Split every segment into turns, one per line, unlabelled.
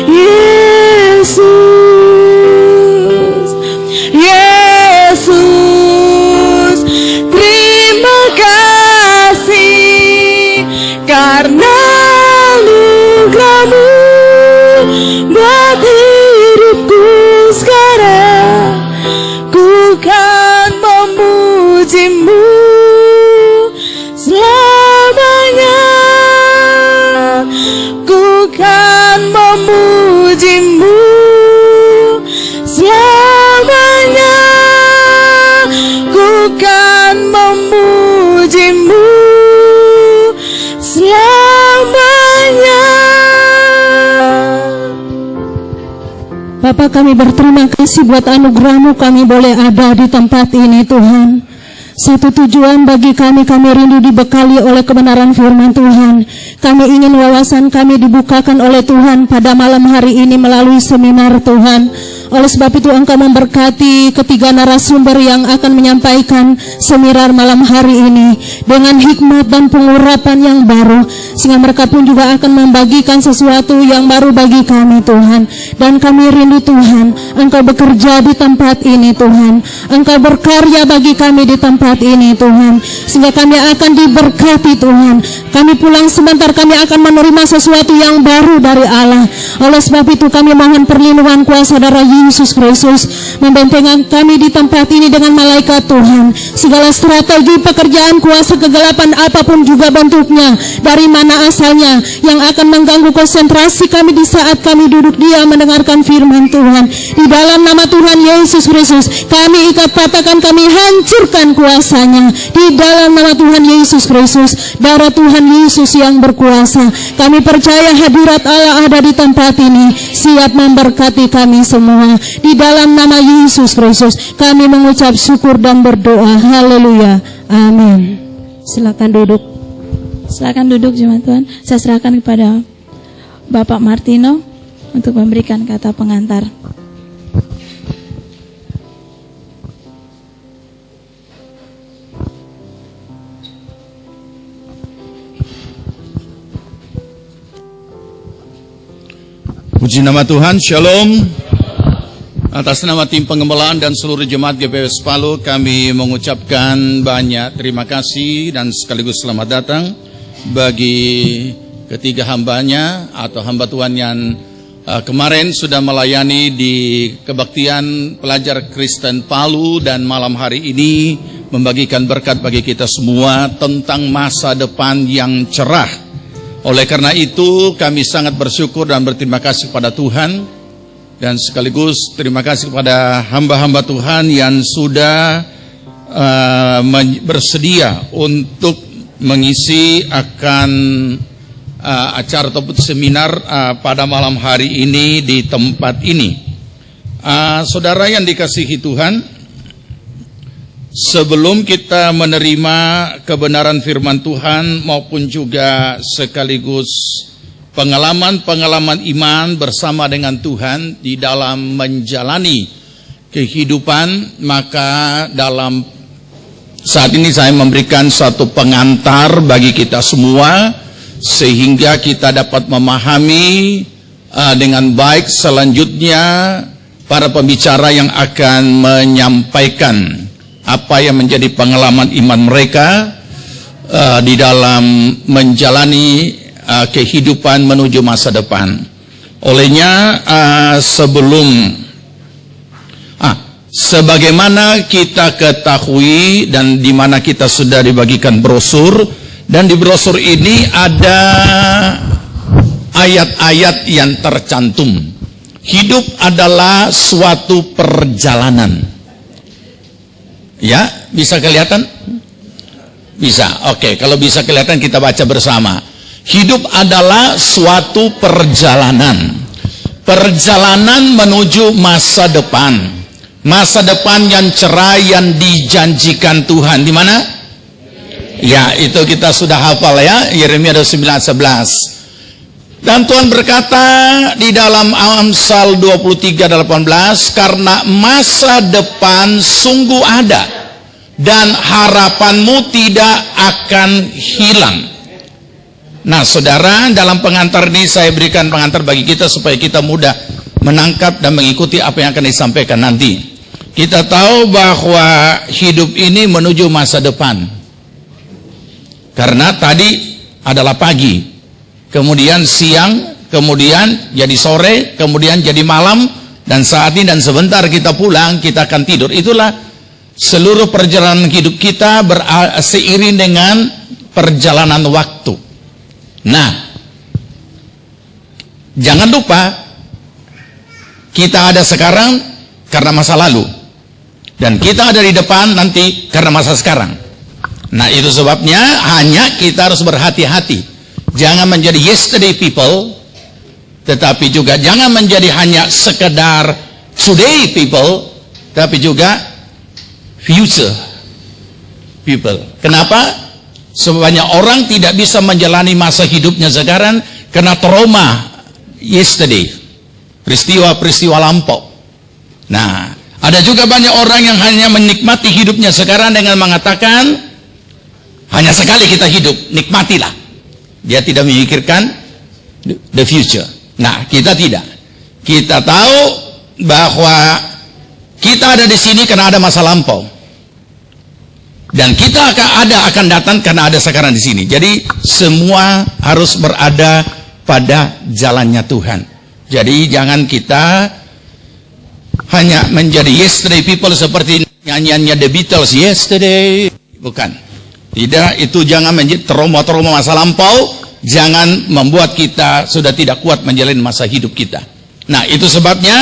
Yesus, Yesus, terima kasih karena anugerah-Mu buat hidupku sekarang. Ku kan memuji-Mu selamanya. Ku kan memuji-Mu selamanya. Ku kan memuji-Mu selamanya. Bapa, kami berterima kasih buat anugerah-Mu kami boleh ada di tempat ini Tuhan. Satu tujuan bagi kami rindu dibekali oleh kebenaran firman Tuhan. Kami ingin wawasan kami dibukakan oleh Tuhan pada malam hari ini melalui seminar Tuhan. Oleh sebab itu Engkau memberkati ketiga narasumber yang akan menyampaikan seminar malam hari ini dengan hikmat dan pengurapan yang baru, sehingga mereka pun juga akan membagikan sesuatu yang baru bagi kami Tuhan. Dan kami rindu Tuhan, Engkau bekerja di tempat ini Tuhan, Engkau berkarya bagi kami di tempat ini Tuhan, sehingga kami akan diberkati Tuhan. Kami pulang sebentar, kami akan menerima sesuatu yang baru dari Allah. Oleh sebab itu kami mohon perlindungan kuasa darah Yesus Kristus membentengi kami di tempat ini dengan malaikat Tuhan. Segala strategi pekerjaan kuasa kegelapan apapun juga bentuknya, dari mana asalnya, yang akan mengganggu konsentrasi kami di saat kami duduk diam mendengarkan firman Tuhan, di dalam nama Tuhan Yesus Kristus kami ikat, patahkan, kami hancurkan kuasanya di dalam nama Tuhan Yesus Kristus. Darah Tuhan Yesus yang berkuasa, kami percaya hadirat Allah ada di tempat ini, siap memberkati kami semua. Di dalam nama Yesus Kristus kami mengucap syukur dan berdoa. Haleluya, amin. Silakan duduk.
Silakan duduk jemaat Tuhan. Saya serahkan kepada Bapak Martino untuk memberikan kata pengantar.
Puji nama Tuhan, Shalom. Atas nama tim pengembalaan dan seluruh jemaat GPWS Palu, kami mengucapkan banyak terima kasih dan sekaligus selamat datang bagi ketiga hambanya atau hamba Tuhan yang kemarin sudah melayani di kebaktian pelajar Kristen Palu, dan malam hari ini membagikan berkat bagi kita semua tentang masa depan yang cerah. Oleh karena itu kami sangat bersyukur dan berterima kasih kepada Tuhan, dan sekaligus terima kasih kepada hamba-hamba Tuhan yang sudah bersedia untuk mengisi akan acara ataupun seminar pada malam hari ini di tempat ini. Saudara yang dikasihi Tuhan, sebelum kita menerima kebenaran firman Tuhan maupun juga sekaligus pengalaman-pengalaman iman bersama dengan Tuhan di dalam menjalani kehidupan, maka dalam saat ini saya memberikan satu pengantar bagi kita semua sehingga kita dapat memahami dengan baik selanjutnya para pembicara yang akan menyampaikan apa yang menjadi pengalaman iman mereka di dalam menjalani kehidupan menuju masa depan. Olehnya sebagaimana kita ketahui dan di mana kita sudah dibagikan brosur, dan di brosur ini ada ayat-ayat yang tercantum. Hidup adalah suatu perjalanan. Ya, bisa kelihatan? Bisa. Oke, kalau bisa kelihatan kita baca bersama. Hidup adalah suatu perjalanan. Perjalanan menuju masa depan. Masa depan yang cerah yang dijanjikan Tuhan. Di mana? Ya, itu kita sudah hafal ya, Yeremia 29:11. Dan Tuhan berkata di dalam Amsal 23:18, karena masa depan sungguh ada dan harapanmu tidak akan hilang. Nah, saudara, dalam pengantar ini saya berikan pengantar bagi kita supaya kita mudah menangkap dan mengikuti apa yang akan disampaikan nanti. Kita tahu bahwa hidup ini menuju masa depan. Karena tadi adalah pagi, kemudian siang, kemudian jadi sore, kemudian jadi malam, dan saat ini dan sebentar kita pulang, kita akan tidur. Itulah seluruh perjalanan hidup kita seiring dengan perjalanan waktu. Nah, jangan lupa kita ada sekarang karena masa lalu, dan kita ada di depan nanti karena masa sekarang. Nah, itu sebabnya hanya kita harus berhati-hati. Jangan menjadi yesterday people, tetapi juga jangan menjadi hanya sekedar today people, tapi juga future people. Kenapa? Sebanyak orang tidak bisa menjalani masa hidupnya sekarang karena trauma yesterday, peristiwa-peristiwa lampau. Nah, ada juga banyak orang yang hanya menikmati hidupnya sekarang dengan mengatakan hanya sekali kita hidup, nikmatilah. Dia tidak memikirkan the future. Nah, kita tidak. Kita tahu bahwa kita ada di sini karena ada masa lampau. Dan kita akan datang karena ada sekarang di sini. Jadi semua harus berada pada jalannya Tuhan. Jadi jangan kita hanya menjadi yesterday people seperti nyanyiannya The Beatles, yesterday. Bukan. Tidak, itu jangan menjadi trauma-trauma masa lampau. Jangan membuat kita sudah tidak kuat menjalani masa hidup kita. Nah, itu sebabnya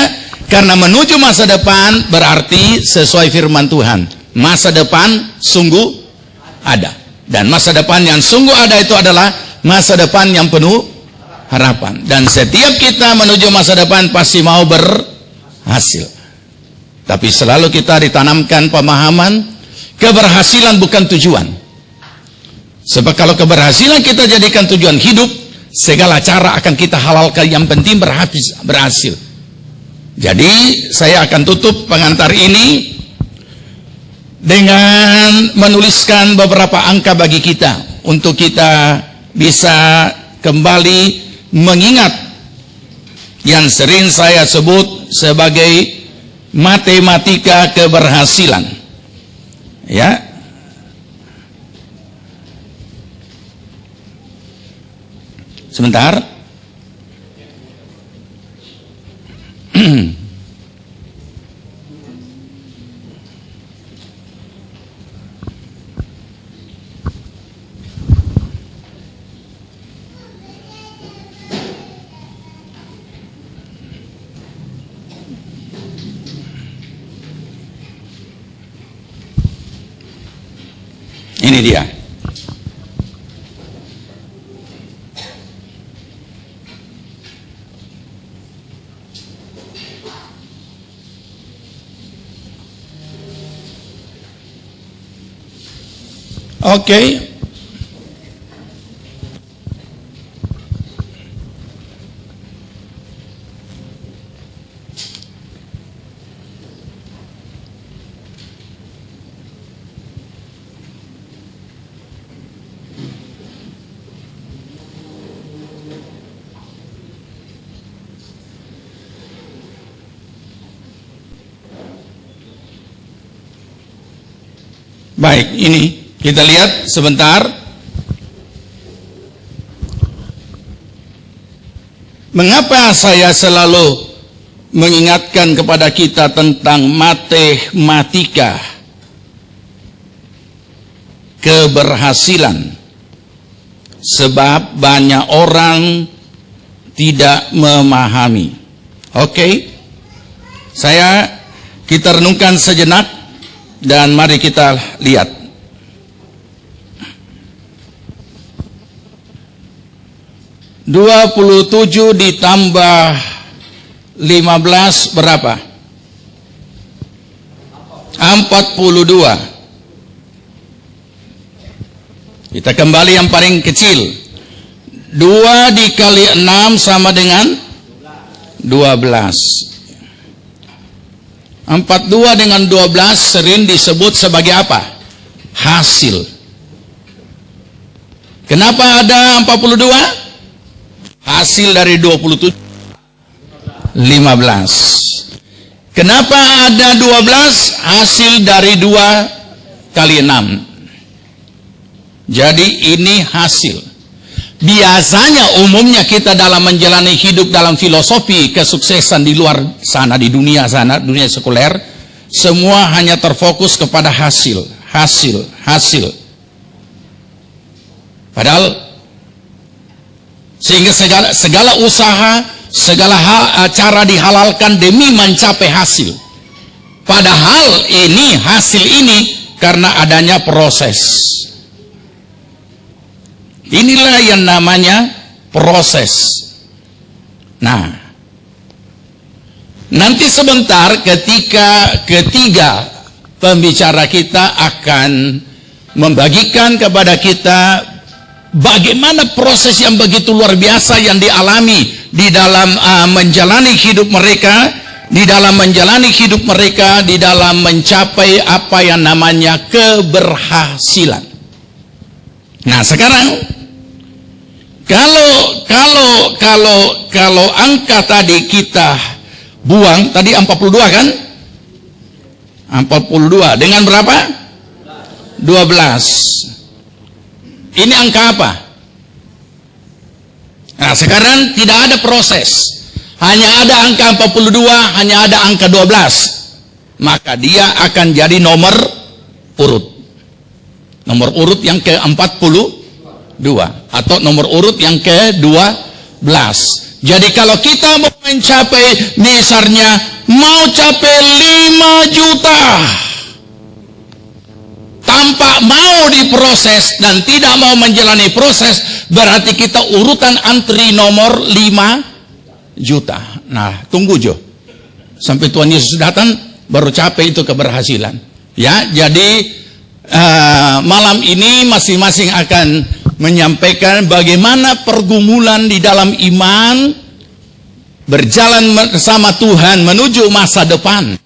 karena menuju masa depan berarti sesuai firman Tuhan. Masa depan sungguh ada. Dan masa depan yang sungguh ada itu adalah masa depan yang penuh harapan. Dan setiap kita menuju masa depan pasti mau berhasil. Tapi selalu kita ditanamkan pemahaman keberhasilan bukan tujuan. Sebab kalau keberhasilan kita jadikan tujuan hidup, segala cara akan kita halalkan, yang penting berhasil. Jadi saya akan tutup pengantar ini dengan menuliskan beberapa angka bagi kita untuk kita bisa kembali mengingat yang sering saya sebut sebagai matematika keberhasilan. Ya. Sebentar. Ini dia. Oke. Baik, ini kita lihat sebentar. Mengapa saya selalu mengingatkan kepada kita tentang matematika keberhasilan? Sebab banyak orang tidak memahami. Oke, kita renungkan sejenak. Dan mari kita lihat. (27 ditambah 15 berapa? 42. Kita kembali yang paling kecil. 2 dikali 6 sama dengan 12. 42 dengan 12 sering disebut sebagai apa? Hasil. Kenapa ada 42? Hasil dari 27 15. Kenapa ada 12? Hasil dari 2 kali 6. Jadi ini hasil. Biasanya umumnya kita dalam menjalani hidup dalam filosofi kesuksesan di luar sana, di dunia sana, dunia sekuler, semua hanya terfokus kepada hasil. Padahal sehingga segala usaha, segala cara dihalalkan demi mencapai hasil. Padahal ini hasil ini karena adanya proses. Inilah yang namanya proses. Nah, nanti sebentar ketika ketiga pembicara kita akan membagikan kepada kita bagaimana proses yang begitu luar biasa yang dialami di dalam menjalani hidup mereka, di dalam mencapai apa yang namanya keberhasilan. Nah, sekarang kalau angka tadi kita buang tadi 42 kan? 42 dengan berapa? 12. Ini angka apa? Nah, sekarang tidak ada proses. Hanya ada angka 42, hanya ada angka 12. Maka dia akan jadi nomor urut. Nomor urut yang ke-42 atau nomor urut yang ke-12. Jadi kalau kita mau mencapai, misalnya mau capai 5 juta tanpa mau diproses dan tidak mau menjalani proses, berarti kita urutan antri nomor 5 juta. Nah, tunggu Jo sampai Tuhan Yesus datang baru capai itu keberhasilan. Ya, jadi malam ini masing-masing akan menyampaikan bagaimana pergumulan di dalam iman, berjalan bersama Tuhan menuju masa depan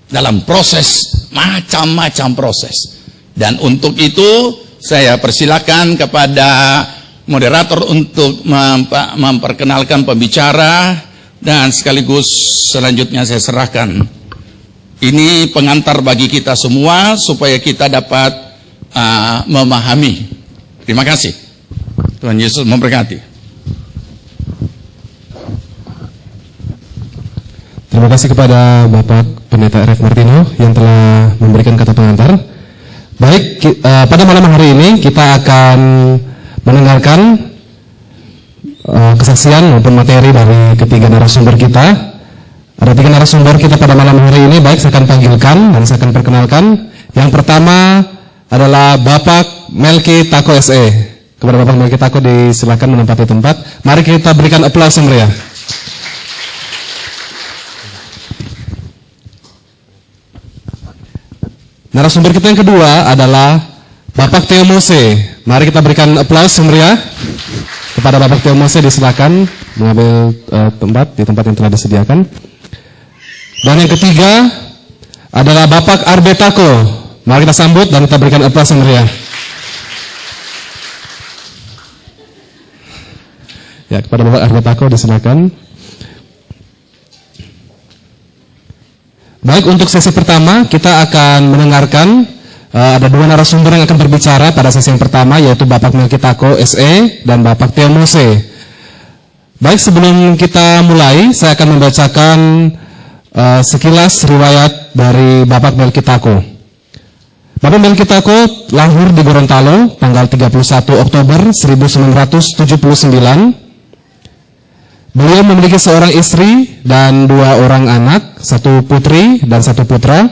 dalam proses, macam-macam proses. Dan untuk itu saya persilakan kepada moderator untuk memperkenalkan pembicara, dan sekaligus selanjutnya saya serahkan ini pengantar bagi kita semua supaya kita dapat memahami. Terima kasih. Tuhan Yesus memberkati.
Terima kasih kepada Bapak Pendeta R.F. Martino yang telah memberikan kata pengantar. Baik, pada malam hari ini kita akan mendengarkan kesaksian maupun materi dari ketiga narasumber kita. Ada 3 narasumber kita pada malam hari ini. Baik, saya akan panggilkan dan saya akan perkenalkan. Yang pertama adalah Bapak Melki Tako SE. Kepada Bapak Melki Tako disilakan menempati tempat. Mari kita berikan aplaus yang meriah. Narasumber kita yang kedua adalah Bapak Theo Mose. Mari kita berikan aplaus yang meriah kepada Bapak Theo Mose. Disilakan mengambil tempat di tempat yang telah disediakan. Dan yang ketiga adalah Bapak Arbe Tako. Mari kita sambut dan kita berikan aplaus yang meriah. Ya, kepada Bapak Arbe Tako disilakan. Baik, untuk sesi pertama kita akan mendengarkan ada 2 narasumber yang akan berbicara pada sesi yang pertama, yaitu Bapak Melki Tako SE dan Bapak Theo Mose. Baik, sebelum kita mulai, saya akan membacakan sekilas riwayat dari Bapak Melki Tako. Bapak Melki Tako lahir di Gorontalo tanggal 31 Oktober 1979. Beliau memiliki seorang istri dan 2 orang anak, 1 putri dan 1 putra.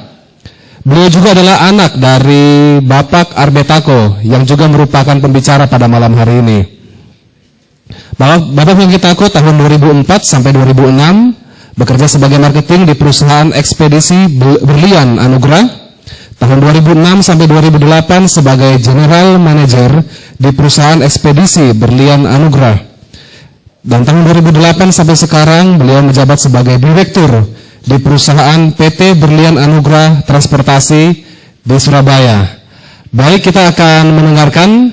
Beliau juga adalah anak dari Bapak Arbe Tako yang juga merupakan pembicara pada malam hari ini. Bapak Melki Tako tahun 2004 sampai 2006 bekerja sebagai marketing di perusahaan ekspedisi Berlian Anugrah. Tahun 2006 sampai 2008 sebagai general manager di perusahaan ekspedisi Berlian Anugrah. Dan tahun 2008 sampai sekarang beliau menjabat sebagai direktur di perusahaan PT Berlian Anugrah Transportasi di Surabaya. Baik, kita akan mendengarkan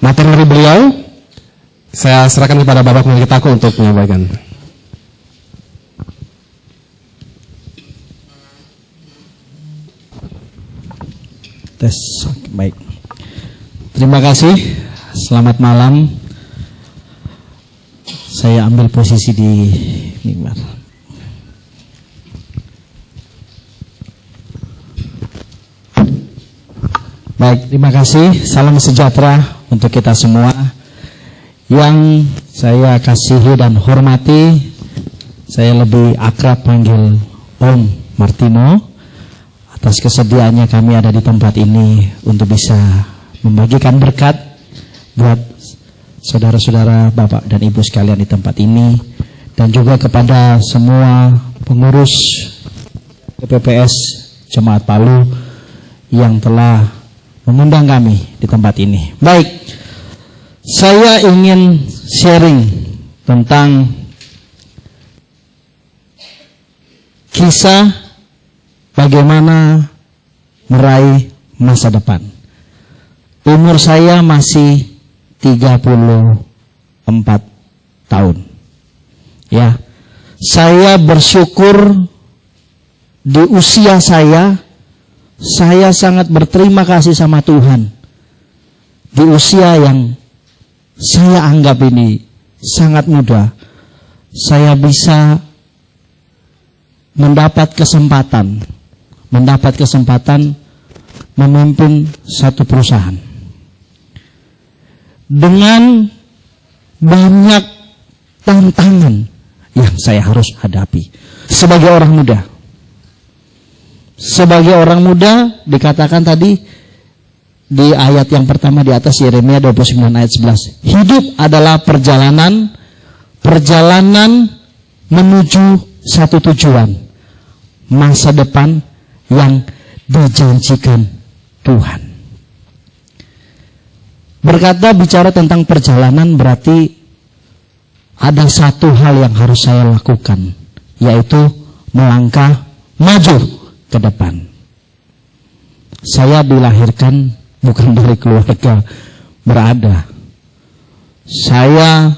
materi dari beliau. Saya serahkan kepada Bapak Pendeta Kitako untuk menyampaikan.
Tes, baik. Terima kasih. Selamat malam. Saya ambil posisi di mimbar. Baik, terima kasih. Salam sejahtera untuk kita semua. Yang saya kasihi dan hormati, saya lebih akrab panggil Om Martino, atas kesediaannya kami ada di tempat ini untuk bisa membagikan berkat buat saudara-saudara, Bapak dan Ibu sekalian di tempat ini, dan juga kepada semua pengurus PPS Jemaat Palu yang telah mengundang kami di tempat ini. Baik, saya ingin sharing tentang kisah bagaimana meraih masa depan. Umur saya masih 34 tahun. Ya, saya bersyukur di usia saya sangat berterima kasih sama Tuhan. Di usia yang saya anggap ini sangat muda, saya bisa mendapat kesempatan memimpin satu perusahaan dengan banyak tantangan yang saya harus hadapi sebagai orang muda. Sebagai orang muda, dikatakan tadi di ayat yang pertama di atas, Yeremia 29 ayat 11, hidup adalah perjalanan menuju satu tujuan, masa depan yang dijanjikan Tuhan. Bicara tentang perjalanan berarti ada satu hal yang harus saya lakukan, yaitu melangkah maju ke depan. Saya dilahirkan bukan dari keluarga berada. Saya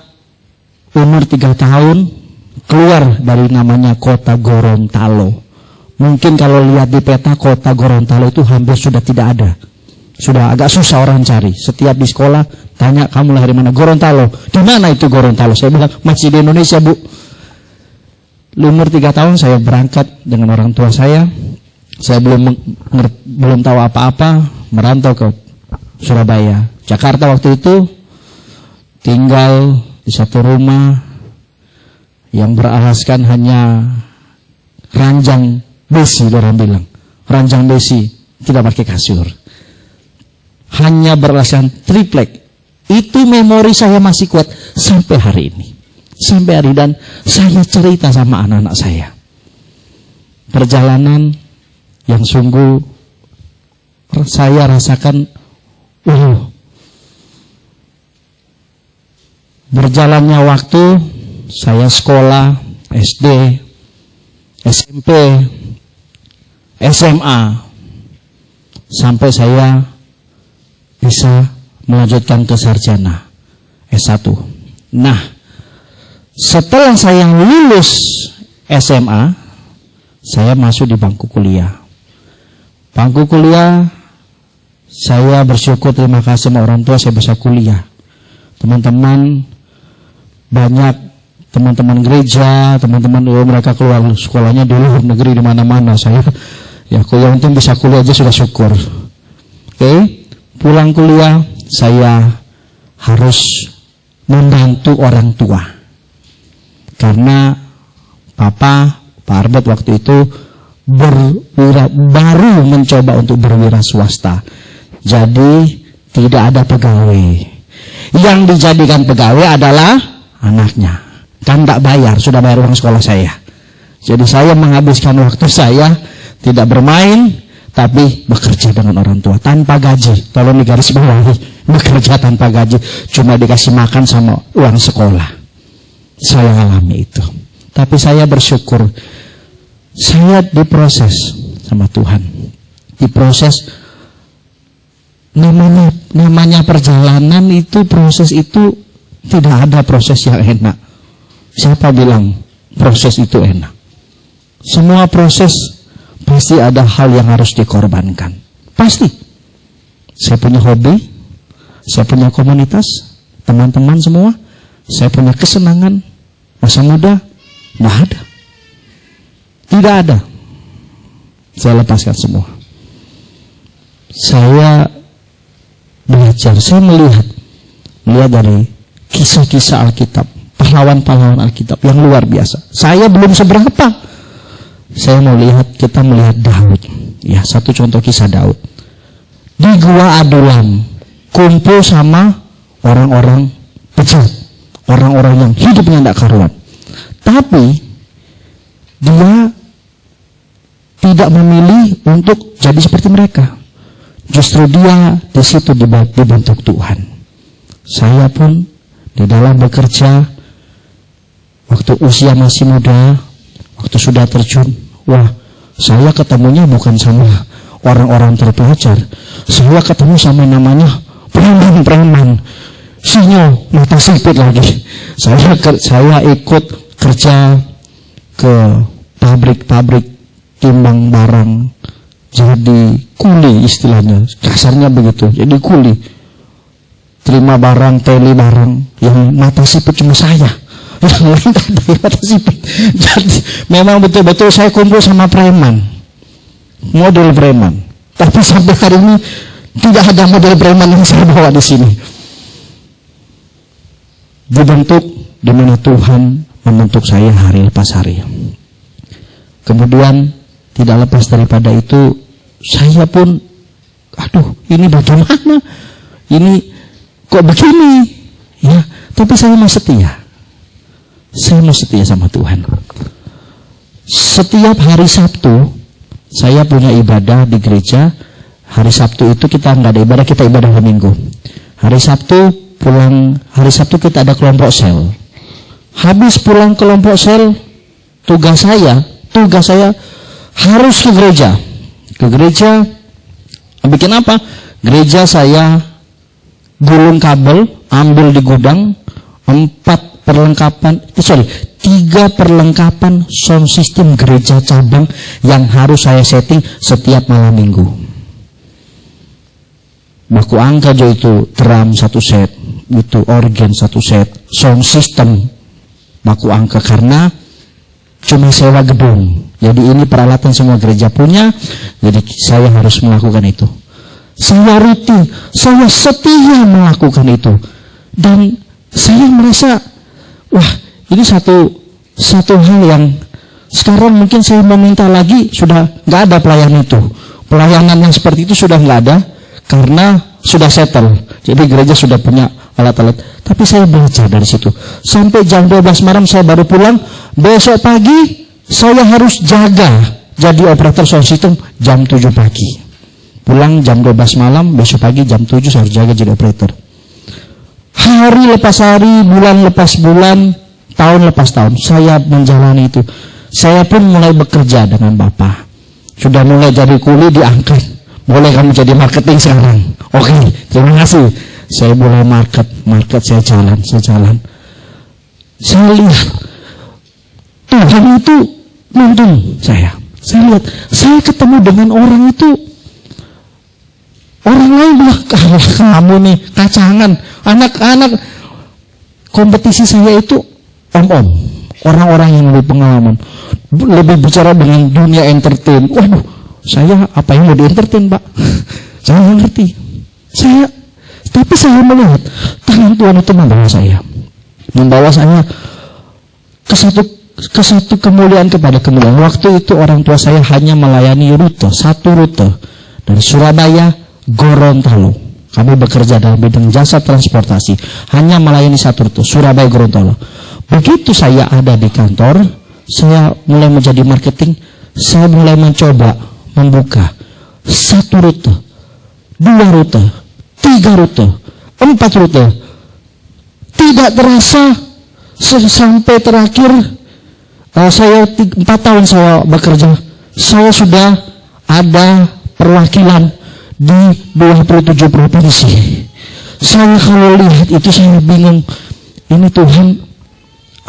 umur 3 tahun keluar dari namanya kota Gorontalo. Mungkin kalau lihat di peta kota Gorontalo itu hampir sudah tidak ada. Sudah agak susah orang cari. Setiap di sekolah tanya, kamu lahir di mana? Gorontalo. Di mana itu Gorontalo? Saya bilang, masih di Indonesia, Bu. Umur 3 tahun saya berangkat dengan orang tua saya. Saya belum tahu apa-apa, merantau ke Surabaya. Jakarta waktu itu, tinggal di satu rumah yang beralaskan hanya ranjang besi, orang bilang. Ranjang besi, tidak pakai kasur. Hanya beralaskan triplek. Itu memori saya masih kuat sampai hari ini. Sampai hari, dan saya cerita sama anak-anak saya. Perjalanan yang sungguh saya rasakan, berjalannya waktu, saya sekolah, SD, SMP, SMA, sampai saya bisa melanjutkan ke sarjana S1. Nah, setelah saya lulus SMA, saya masuk di bangku kuliah. Bangku kuliah, saya bersyukur, terima kasih sama orang tua, saya bisa kuliah. Teman-teman, banyak teman-teman gereja, teman-teman mereka keluar sekolahnya di luar negeri, di mana-mana. Saya, ya kuliah untung bisa kuliah aja sudah syukur. Oke. Pulang kuliah, saya harus membantu orang tua. Karena Pak Arbet waktu itu baru mencoba untuk berwira swasta. Jadi tidak ada pegawai. Yang dijadikan pegawai adalah anaknya. Kan tak bayar, sudah bayar uang sekolah saya. Jadi saya menghabiskan waktu saya tidak bermain, tapi bekerja dengan orang tua tanpa gaji. Tolong digaris bawahi, bekerja tanpa gaji, cuma dikasih makan sama uang sekolah. Saya alami itu. Tapi saya bersyukur, saya diproses sama Tuhan. Diproses namanya namanya perjalanan itu, proses itu tidak ada proses yang enak. Siapa bilang proses itu enak? Semua proses pasti ada hal yang harus dikorbankan. Pasti. Saya punya hobi, saya punya komunitas, teman-teman semua, saya punya kesenangan, masa muda, nggak ada. Tidak ada. Saya lepaskan semua. Saya belajar, saya melihat dari kisah-kisah Alkitab, pahlawan-pahlawan Alkitab yang luar biasa. Saya belum seberapa. Saya mau lihat, kita melihat Daud. Ya, satu contoh kisah Daud. Di Gua Adulam, kumpul sama orang-orang bejat, orang-orang yang hidupnya tidak karuan. Tapi dia tidak memilih untuk jadi seperti mereka. Justru dia di situ dibentuk Tuhan. Saya pun di dalam bekerja, waktu usia masih muda, waktu sudah terjun, wah, saya ketemunya bukan sama orang-orang terpelajar. Saya ketemu sama namanya preman-preman, sinyo, mata sipit lagi. Saya ikut kerja ke pabrik-pabrik timbang barang, jadi kuli istilahnya, kasarnya begitu. Jadi kuli, terima barang, teli barang, yang mata sipit cuma saya, yang lain tak ada yang mata sipit. Jadi memang betul-betul saya kumpul sama preman, model preman. Tapi sampai hari ini tidak ada model preman yang saya bawa di sini. Dibentuk di mana Tuhan membentuk saya hari lepas hari. Kemudian tidak lepas daripada itu, saya pun, aduh, ini bagaimana? Ini kok begini? Ya, tapi saya mau setia. Saya mau setia sama Tuhan. Setiap hari Sabtu saya punya ibadah di gereja. Hari Sabtu itu kita nggak ada ibadah, kita ibadah hari Minggu. Hari Sabtu pulang, hari Sabtu kita ada kelompok sel. Habis pulang kelompok sel, tugas saya harus ke gereja. Ke gereja, bikin apa? Gereja saya gulung kabel, ambil di gudang, 3 perlengkapan sound system gereja cabang yang harus saya setting setiap malam Minggu. Baku angka aja itu, drum 1 set, itu organ 1 set, sound system baku angka, karena cuma sewa gedung. Jadi ini peralatan semua gereja punya, jadi saya harus melakukan itu. Saya rutin, saya setia melakukan itu. Dan saya merasa, wah, ini satu hal yang sekarang mungkin saya meminta lagi, sudah nggak ada pelayanan itu. Pelayanan yang seperti itu sudah nggak ada, karena sudah settle. Jadi gereja sudah punya alat-alat. Tapi saya belajar dari situ. Sampai jam 12 malam saya baru pulang. Besok pagi saya harus jaga jadi operator sound system jam 7 pagi. Pulang jam 12 malam, besok pagi jam 7 saya harus jaga jadi operator. Hari lepas hari, bulan lepas bulan, tahun lepas tahun, saya menjalani itu. Saya pun mulai bekerja dengan Bapak. Sudah mulai jadi kuli, diangkat. Boleh kamu jadi marketing sekarang. Oke, terima kasih. Saya mulai market saya jalan. Saya lihat Tuhan itu nuntun saya. Saya lihat, saya ketemu dengan orang itu, orang lain bilang, kamu nih kacangan. Anak-anak kompetisi saya itu om-om, orang-orang yang lebih pengalaman, lebih bicara dengan dunia entertain. Waduh, saya apa yang mau di entertain, Pak? Saya nggak ngerti. Tapi saya melihat tangan Tuhan itu membawa saya ke satu kemuliaan kepada kemuliaan. Waktu itu orang tua saya hanya melayani satu rute dari Surabaya Gorontalo. Kami bekerja dalam bidang jasa transportasi, hanya melayani satu rute, Surabaya Gorontalo. Begitu saya ada di kantor, saya mulai menjadi marketing, saya mulai mencoba membuka 1 rute, 2 rute, 3 rute, 4 rute. Tidak terasa sampai terakhir saya 4 tahun saya bekerja, saya sudah ada perwakilan di 27 provinsi. Saya kalau lihat itu saya bingung. Ini Tuhan,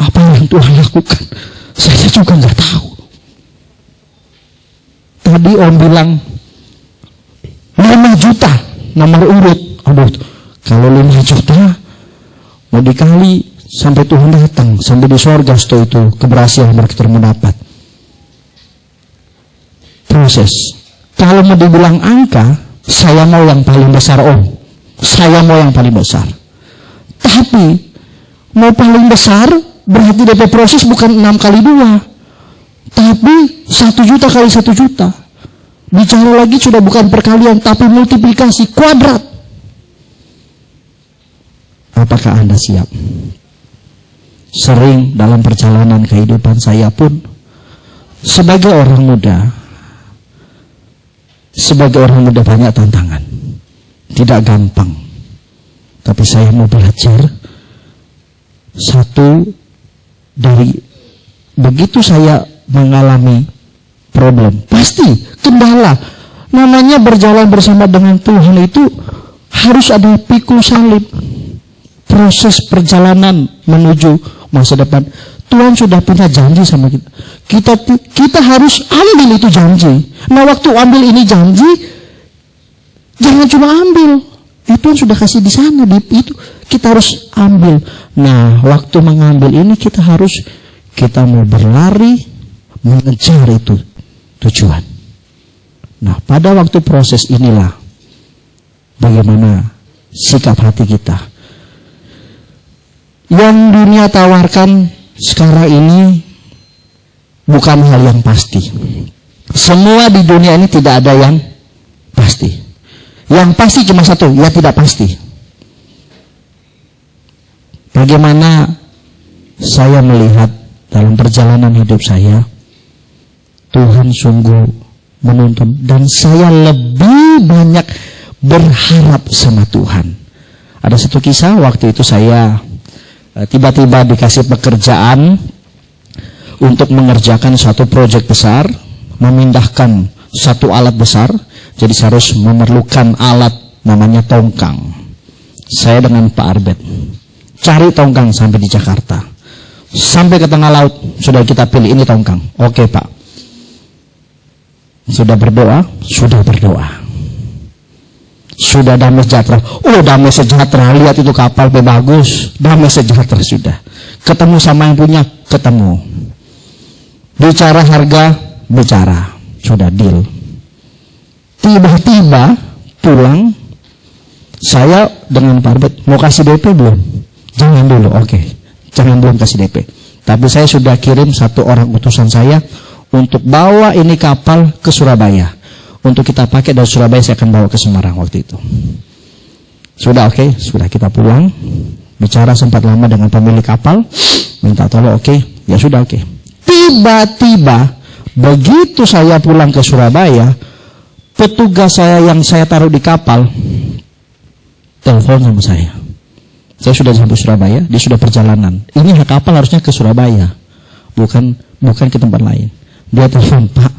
apa yang Tuhan lakukan? Saya juga nggak tahu. Tadi Om bilang 5 juta nomor urut. Aduh, kalau 5 juta mau dikali sampai Tuhan datang, sampai di sorga setelah itu keberhasilan mereka mendapat. Proses. Kalau mau dibilang angka, saya mau yang paling besar Om. Saya mau yang paling besar. Tapi mau paling besar berarti DP proses bukan 6 kali 2, tapi 1 juta kali 1 juta. Bicara lagi sudah bukan perkalian, tapi multiplikasi kuadrat. Apakah Anda siap? Sering dalam perjalanan kehidupan saya pun sebagai orang muda banyak tantangan, tidak gampang. Tapi saya mau belajar satu dari begitu saya mengalami problem, pasti kendala. Namanya berjalan bersama dengan Tuhan itu harus ada pikul salib. Proses perjalanan menuju masa depan. Tuhan sudah punya janji sama kita. Kita harus ambil itu janji. Nah, waktu ambil ini janji, jangan cuma ambil. Tuhan sudah kasih di sana, itu kita harus ambil. Nah, waktu mengambil ini kita mau berlari mengejar itu tujuan. Nah, pada waktu proses inilah bagaimana sikap hati kita. Yang dunia tawarkan sekarang ini bukan hal yang pasti. Semua di dunia ini tidak ada yang pasti. Yang pasti cuma satu, ya tidak pasti. Bagaimana saya melihat dalam perjalanan hidup saya, Tuhan sungguh menuntun, dan saya lebih banyak berharap sama Tuhan. Ada satu kisah, waktu itu saya tiba-tiba dikasih pekerjaan untuk mengerjakan satu proyek besar, memindahkan satu alat besar. Jadi saya harus memerlukan alat namanya tongkang. Saya dengan Pak Arbet cari tongkang sampai di Jakarta, sampai ke tengah laut. Sudah kita pilih ini tongkang. Oke Pak. Sudah berdoa, sudah damai sejahtera. Oh, damai sejahtera, lihat itu kapal bagus, damai sejahtera sudah. Ketemu sama yang punya, ketemu. Bicara harga, bicara, sudah deal. Tiba-tiba pulang, saya dengan Pak Arbet, mau kasih DP belum? Jangan dulu, oke. Jangan belum kasih DP. Tapi saya sudah kirim satu orang utusan saya untuk bawa ini kapal ke Surabaya. Untuk kita pakai dari Surabaya, saya akan bawa ke Semarang waktu itu. Sudah oke, sudah kita pulang. Bicara sempat lama dengan pemilik kapal, minta tolong oke, ya sudah oke. Tiba-tiba begitu saya pulang ke Surabaya, petugas saya yang saya taruh di kapal telepon sama saya. Saya sudah sampai Surabaya, dia sudah perjalanan. Ini kapal harusnya ke Surabaya, bukan ke tempat lain. Dia telepon, Pak,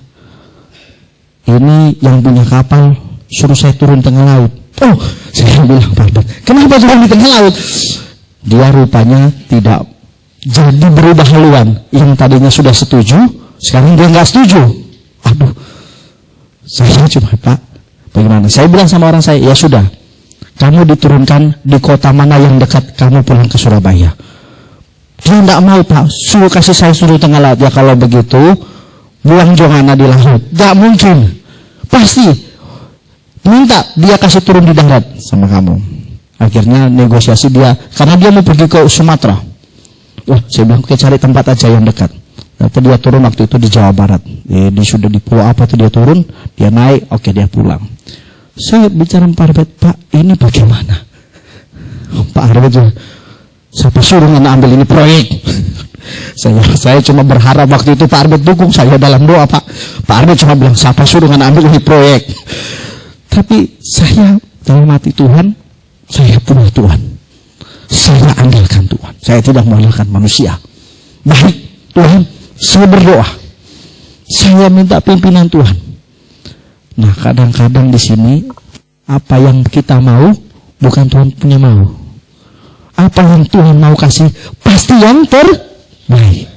ini yang punya kapal suruh saya turun tengah laut. Oh, saya bilang, Pak, kenapa turun di tengah laut? Dia rupanya tidak jadi berubah haluan. Yang tadinya sudah setuju, sekarang dia nggak setuju. Aduh, saya cuma, Pak, bagaimana? Saya bilang sama orang saya, ya sudah, kamu diturunkan di kota mana yang dekat, kamu pulang ke Surabaya. Dia nggak mau, Pak, suruh kasih saya suruh tengah laut. Ya kalau begitu, buang Johana di laut. Gak mungkin. Pasti minta dia kasih turun di darat sama kamu. Akhirnya negosiasi dia, karena dia mau pergi ke Sumatera. Wah, saya bilang, oke, cari tempat aja yang dekat. Tapi dia turun waktu itu di Jawa Barat. Dia sudah di pulau apa tuh, dia turun, dia naik, oke, dia pulang. Saya bicara Pak Arbet, Pak, ini bagaimana? Pak Arbet juga, siapa suruh ambil ini proyek? Saya cuma berharap waktu itu Pak Arbet dukung saya dalam doa, Pak. Pak Arbet cuma bilang, siapa suruh ambil ini proyek? Tapi saya dalam hati Tuhan, saya punya Tuhan. Saya andalkan Tuhan. Saya tidak mengandalkan manusia. Baik, Tuhan, saya berdoa. Saya minta pimpinan Tuhan. Nah, kadang-kadang di sini apa yang kita mau bukan Tuhan punya mau. Apa yang Tuhan mau kasih pasti yang terbaik.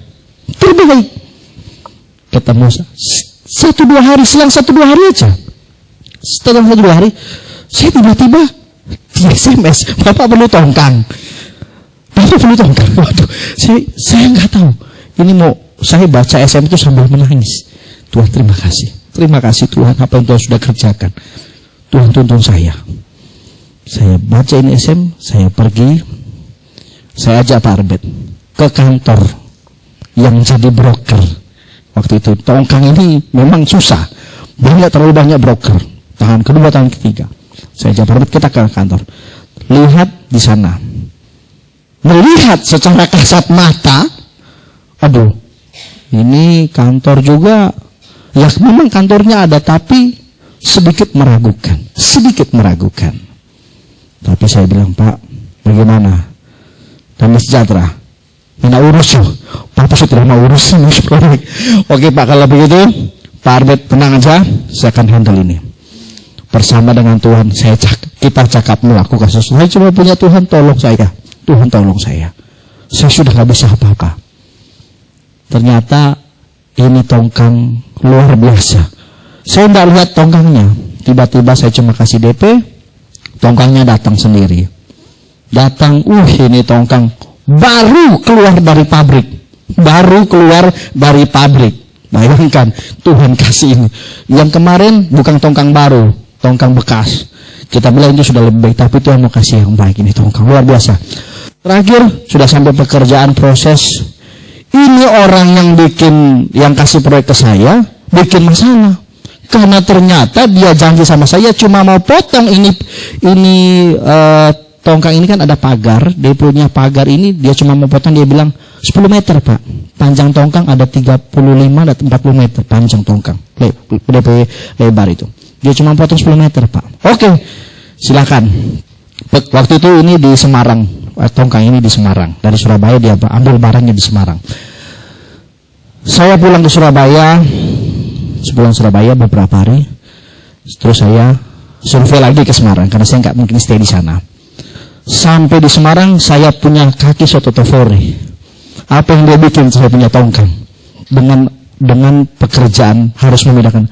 Ketemu 1-2 hari, selang 1-2 hari aja. Setelah 1-2 hari, saya tiba-tiba di SMS, Bapak perlu tongkang. Waduh, saya nggak tahu. Ini mau saya baca SMS itu sambil menangis. Tuhan terima kasih Tuhan apa yang Tuhan sudah kerjakan. Tuhan tuntun saya. Saya baca ini SMS, saya pergi, saya ajak Pak Arbet ke kantor yang jadi broker. Waktu itu tongkang ini memang susah, terlalu banyak broker. Tahun kedua, tahun ketiga, saya ajak Pak Arbet, kita ke kantor. Lihat di sana, melihat secara kasat mata, aduh, ini kantor juga, ya memang kantornya ada, tapi sedikit meragukan. Tapi saya bilang, Pak, bagaimana? Damai sejahtera, tidak urus yuk. Papa sudah tidak mau urus ini. Oke Pak, kalau begitu, Pak Arbet tenang aja, saya akan handle ini. Bersama dengan Tuhan, kita cakap melakukan sesuatu. Saya cuma punya Tuhan, tolong saya. Tuhan tolong saya. Saya sudah nggak bisa apa-apa. Ternyata ini tongkang luar biasa. Saya tidak lihat tongkangnya. Tiba-tiba saya cuma kasih DP, tongkangnya datang sendiri. Ini tongkang baru keluar dari pabrik. Bayangkan, Tuhan kasih ini. Yang kemarin bukan tongkang baru, tongkang bekas. Kita bilang itu sudah lebih baik, tapi Tuhan mau kasih yang baik. Ini tongkang luar biasa. Terakhir, sudah sampai pekerjaan proses. Ini orang yang kasih proyek ke saya, bikin masalah. Karena ternyata dia janji sama saya cuma mau potong tongkang ini kan ada pagar, dia punya pagar ini, dia cuma mau potong, dia bilang 10 meter Pak. Panjang tongkang ada 35 dan 40 meter panjang tongkang. Lebar itu. Dia cuma potong 10 meter Pak. Oke, silakan. Waktu itu ini di Semarang, tongkang ini di Semarang. Dari Surabaya dia ambil barangnya di Semarang. Saya pulang ke Surabaya, sebulan Surabaya beberapa hari. Terus saya survei lagi ke Semarang, karena saya nggak mungkin stay di sana. Sampai di Semarang, saya punya kaki Sototofori. Apa yang dia bikin? Saya punya tongkang. Dengan pekerjaan harus membedakan.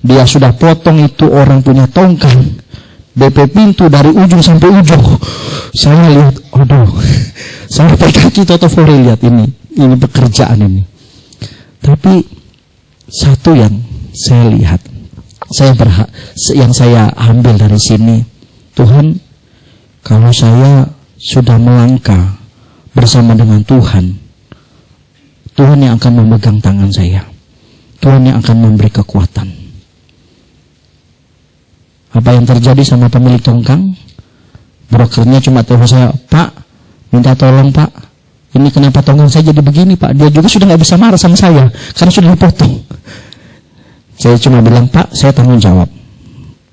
Dia sudah potong itu orang punya tongkang. DP pintu dari ujung sampai ujung. Saya lihat, aduh, sampai kaki Sototofori lihat ini pekerjaan ini. Tapi satu yang saya lihat, yang saya ambil dari sini, Tuhan, kalau saya sudah melangkah bersama dengan Tuhan, Tuhan yang akan memegang tangan saya. Tuhan yang akan memberi kekuatan. Apa yang terjadi sama pemilik tongkang? Brokernya cuma telepon saya, Pak, minta tolong Pak, ini kenapa tongkang saya jadi begini Pak? Dia juga sudah nggak bisa marah sama saya, karena sudah dipotong. Saya cuma bilang, Pak, saya tanggung jawab.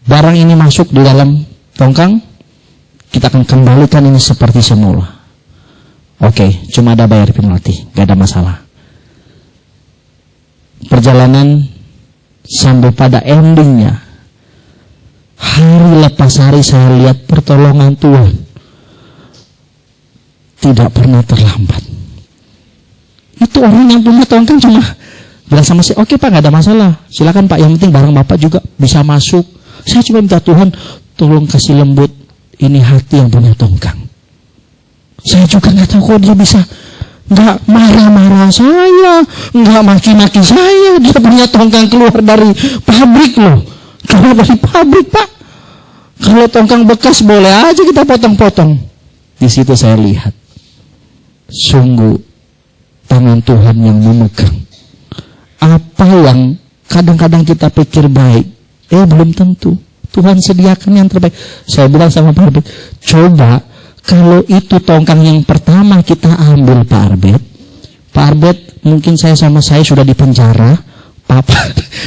Barang ini masuk di dalam tongkang, kita akan kembalikan ini seperti semula. Oke, cuma ada bayar penalti, gak ada masalah. Perjalanan sampai pada endingnya, hari lepas hari saya lihat pertolongan Tuhan tidak pernah terlambat. Itu orang yang punya tongkang cuma bilang sama saya, oke Pak, gak ada masalah, silakan Pak, yang penting barang Bapak juga bisa masuk. Saya cuma minta Tuhan, tolong kasih lembut ini hati yang punya tongkang. Saya juga nggak tahu kok dia bisa nggak marah-marah saya, nggak maki-maki saya. Dia punya tongkang keluar dari pabrik loh, keluar dari pabrik Pak. Kalau tongkang bekas boleh aja kita potong-potong. Di situ saya lihat, sungguh tangan Tuhan yang memegang. Apa yang kadang-kadang kita pikir baik, belum tentu. Tuhan sediakan yang terbaik. Saya bilang sama Pak Arbet, coba kalau itu tongkang yang pertama kita ambil Pak Arbet, mungkin saya sama saya sudah di penjara.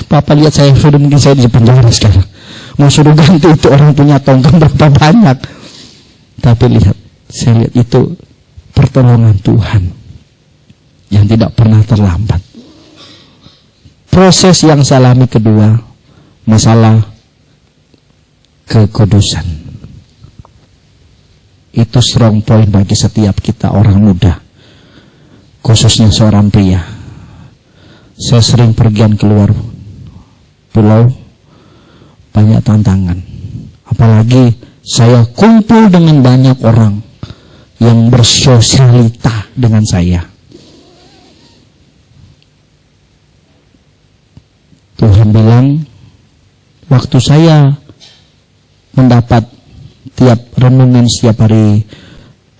Papa lihat saya sudah, mungkin saya di penjara sekarang. Mau suruh ganti itu orang punya tongkang berapa banyak. Tapi saya lihat itu pertolongan Tuhan yang tidak pernah terlambat. Proses yang saya alami kedua, masalah kekudusan. Itu strong point bagi setiap kita orang muda, khususnya seorang pria. Saya sering pergian keluar pulau, banyak tantangan. Apalagi saya kumpul dengan banyak orang yang bersosialita dengan saya. Tuhan bilang, waktu saya mendapat tiap renungan setiap hari,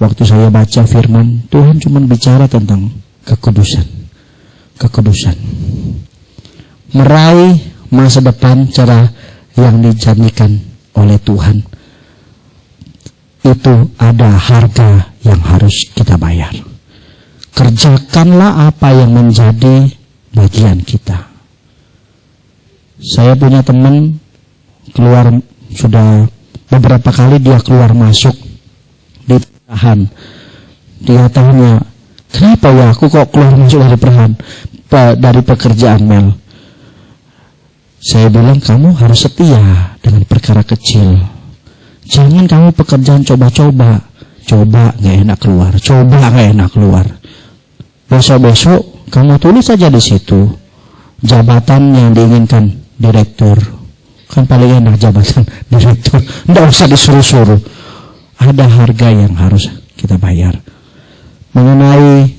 waktu saya baca firman, Tuhan cuma bicara tentang kekudusan. Kekudusan. Meraih masa depan cara yang dijanjikan oleh Tuhan. Itu ada harga yang harus kita bayar. Kerjakanlah apa yang menjadi bagian kita. Saya punya teman keluar, sudah beberapa kali dia keluar masuk, ditahan. Dia tanya, kenapa ya aku kok keluar masuk dari pekerjaan, Mel? Saya bilang, kamu harus setia dengan perkara kecil. Jangan kamu pekerjaan coba-coba, nggak enak keluar, nggak enak keluar. Besok-besok kamu tulis saja di situ jabatan yang diinginkan direktur. Kan paling enak jabatan direktur, nggak usah disuruh-suruh. Ada harga yang harus kita bayar. Mengenai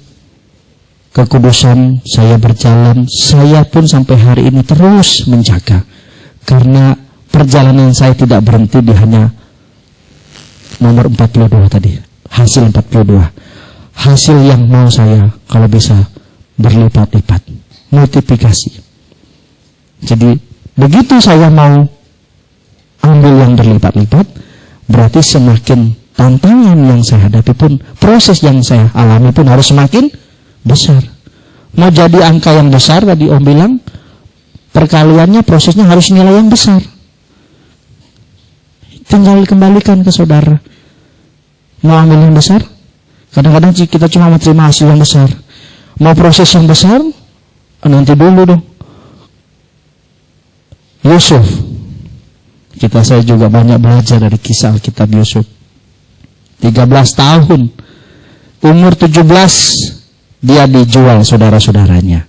kekudusan, saya berjalan, saya pun sampai hari ini terus menjaga. Karena perjalanan saya tidak berhenti di hanya nomor 42 tadi, hasil 42. Hasil yang mau saya kalau bisa berlipat-lipat, multiplikasi. Jadi begitu saya mau ambil yang berlipat-lipat, berarti semakin tantangan yang saya hadapi pun, proses yang saya alami pun harus semakin besar. Mau jadi angka yang besar, tadi Om bilang, perkaliannya prosesnya harus nilai yang besar. Tinggal kembalikan ke saudara. Mau ambil yang besar? Kadang-kadang kita cuma mau terima hasil yang besar. Mau proses yang besar? Nanti dulu dong. Yusuf. Saya juga banyak belajar dari kisah Alkitab Yusuf. 13 tahun. Umur 17 dia dijual saudara-saudaranya.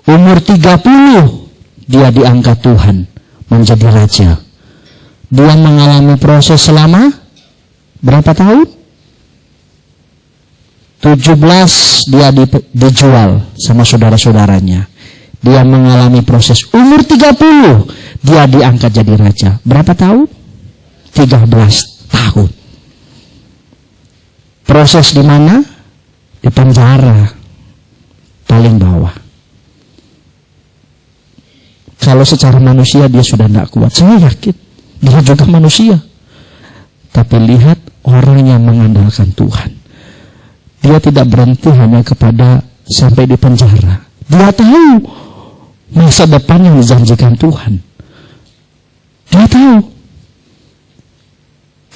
Umur 30 dia diangkat Tuhan menjadi raja. Dia mengalami proses selama berapa tahun? 17 dia dijual sama saudara-saudaranya. Dia mengalami proses umur 30 dia diangkat jadi raja. Berapa tahun? 13 tahun. Proses di mana? Di penjara paling bawah. Kalau secara manusia dia sudah tidak kuat, saya yakin dia juga manusia. Tapi lihat orang yang mengandalkan Tuhan. Dia tidak berhenti hanya kepada sampai di penjara. Dia tahu masa depan yang dijanjikan Tuhan. Dia tahu.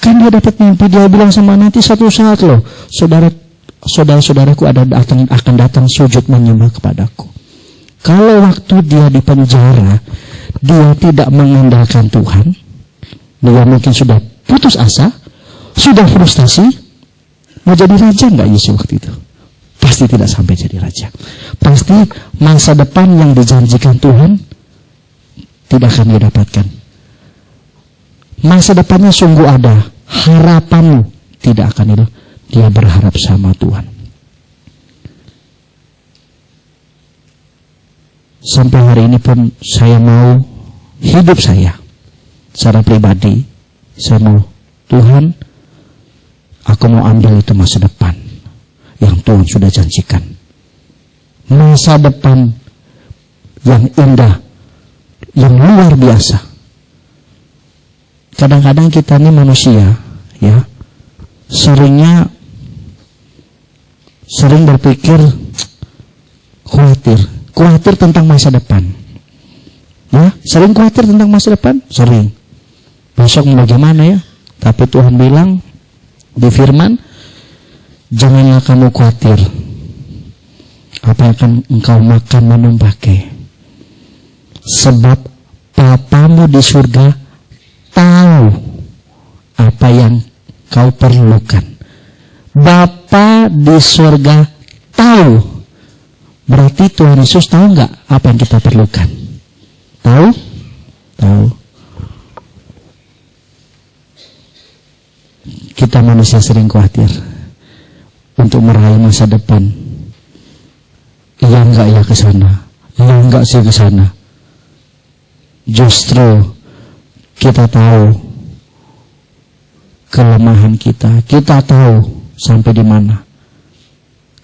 Kan dia dapat mimpi, dia bilang sama nanti satu saat loh, saudara-saudaraku akan datang sujud menyembah kepadaku. Kalau waktu dia di penjara, dia tidak mengandalkan Tuhan, dia mungkin sudah putus asa, sudah frustasi, mau jadi raja nggak Yesus waktu itu? Pasti tidak sampai jadi raja. Pasti masa depan yang dijanjikan Tuhan tidak akan dia dapatkan. Masa depannya sungguh ada, harapanmu tidak akan itu. Dia berharap sama Tuhan. Sampai hari ini pun saya mau hidup saya secara pribadi, saya mau Tuhan, aku mau ambil itu masa depan yang Tuhan sudah janjikan. Masa depan yang indah, yang luar biasa. Kadang-kadang kita ini manusia, ya, sering berpikir khawatir tentang masa depan. Ya, sering khawatir tentang masa depan, sering. Besok mau bagaimana ya? Tapi Tuhan bilang di firman, janganlah kamu khawatir apa yang akan engkau makan, minum, pakai. Sebab Bapamu di surga tahu apa yang kau perlukan. Bapa di surga tahu. Berarti Tuhan Yesus tahu nggak apa yang kita perlukan? Tahu? Tahu. Kita manusia sering khawatir untuk meraih masa depan. Iya enggak ya ke sana? Iya enggak sih ke sana? Justru kita tahu kelemahan kita. Kita tahu sampai di mana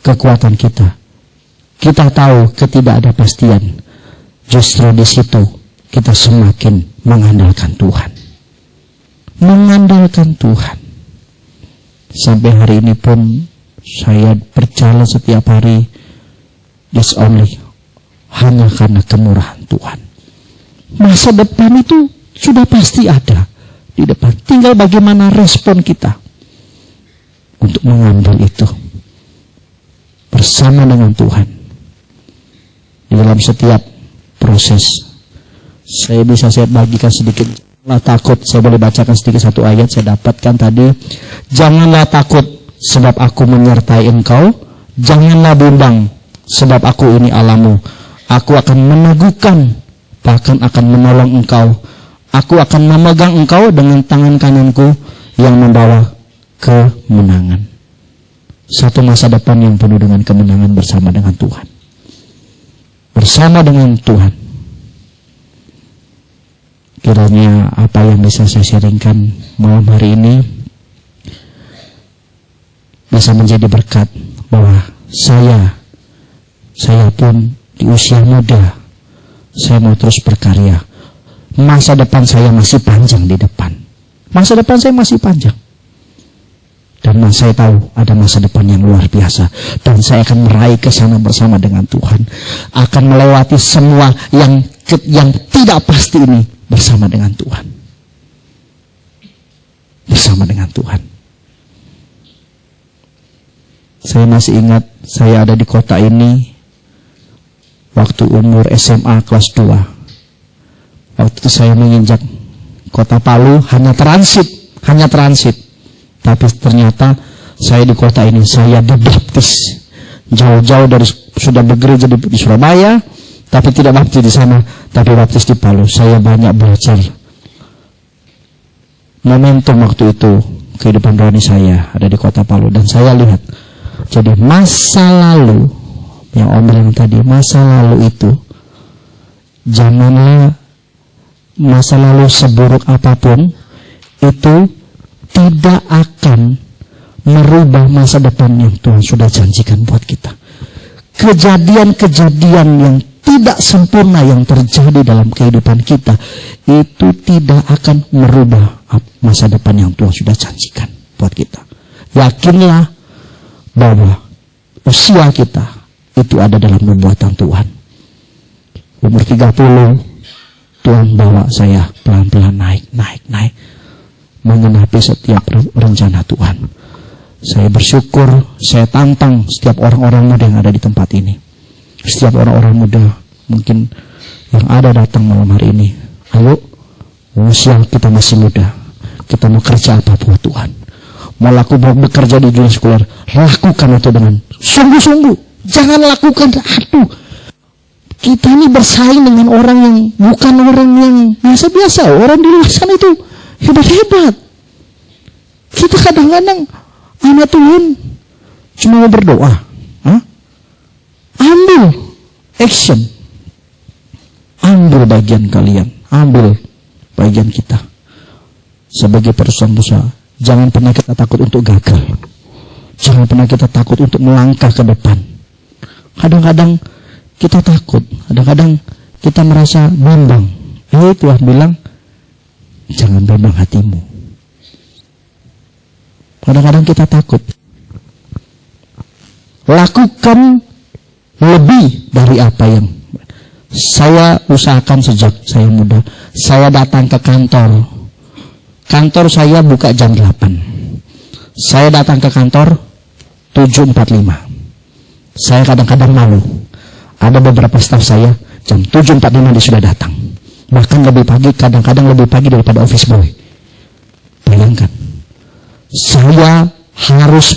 kekuatan kita. Kita tahu ketidakpastian. Justru di situ kita semakin mengandalkan Tuhan. Mengandalkan Tuhan. Sampai hari ini pun saya berjalan setiap hari. It's only hanya karena kemurahan Tuhan. Masa depan itu sudah pasti ada di depan. Tinggal bagaimana respon kita untuk mengambil itu bersama dengan Tuhan. Di dalam setiap proses saya bagikan sedikit. Janganlah takut. Saya boleh bacakan sedikit satu ayat saya dapatkan tadi. Janganlah takut sebab aku menyertai engkau. Janganlah bimbang sebab aku ini Allahmu. Aku akan meneguhkan, bahkan akan menolong engkau. Aku akan memegang engkau dengan tangan kananku yang membawa kemenangan. Satu masa depan yang penuh dengan kemenangan bersama dengan Tuhan. Bersama dengan Tuhan. Kiranya apa yang bisa saya sharingkan malam hari ini bisa menjadi berkat bahwa saya pun di usia muda saya mau terus berkarya. Masa depan saya masih panjang di depan. Masa depan saya masih panjang. Dan saya tahu ada masa depan yang luar biasa. Dan saya akan meraih ke sana bersama dengan Tuhan. Akan melewati semua yang tidak pasti ini bersama dengan Tuhan. Bersama dengan Tuhan. Saya masih ingat saya ada di kota ini waktu umur SMA kelas 2. Waktu itu saya menginjak kota Palu hanya transit. Tapi ternyata saya di kota ini saya dibaptis jauh-jauh dari sudah bekerja di Surabaya, tapi tidak baptis di sana, tapi baptis di Palu. Saya banyak belajar. Momentum waktu itu kehidupan rohani saya ada di kota Palu dan saya lihat. Jadi masa lalu yang Om bilang tadi, masa lalu itu janganlah masa lalu seburuk apapun itu tidak akan merubah masa depan yang Tuhan sudah janjikan buat kita. Kejadian-kejadian yang tidak sempurna yang terjadi dalam kehidupan kita itu tidak akan merubah masa depan yang Tuhan sudah janjikan buat kita. Yakinlah bahwa usia kita itu ada dalam pembuatan Tuhan. Umur 30 Tuhan bawa saya pelan-pelan naik. Mengenapi setiap rencana Tuhan. Saya bersyukur, saya tantang setiap orang-orang muda yang ada di tempat ini. Setiap orang-orang muda mungkin yang ada datang malam hari ini. Ayo, usia kita masih muda. Kita mau kerja apa buat Tuhan. Mau bekerja di dunia sekuler, lakukan itu dengan sungguh-sungguh. Jangan lakukan, kita ini bersaing dengan orang yang bukan orang yang biasa-biasa. Orang di luar sana itu hebat-hebat. Kita kadang-kadang anak Tuhan cuma mau berdoa. Ambil action. Ambil bagian kalian. Ambil bagian kita. Sebagai perusahaan dosa, jangan pernah kita takut untuk gagal. Jangan pernah kita takut untuk melangkah ke depan. Kadang-kadang kita takut. Kadang-kadang kita merasa bimbang. Tuhan bilang, jangan bimbang hatimu. Kadang-kadang kita takut. Lakukan lebih dari apa yang saya usahakan sejak saya muda. Saya datang ke kantor. Kantor saya buka jam 8. Saya datang ke kantor 7.45. Saya kadang-kadang malu. Ada beberapa staf saya jam 7.45 dia sudah datang. Bahkan lebih pagi, kadang-kadang lebih pagi daripada office boy. Bayangkan. saya harus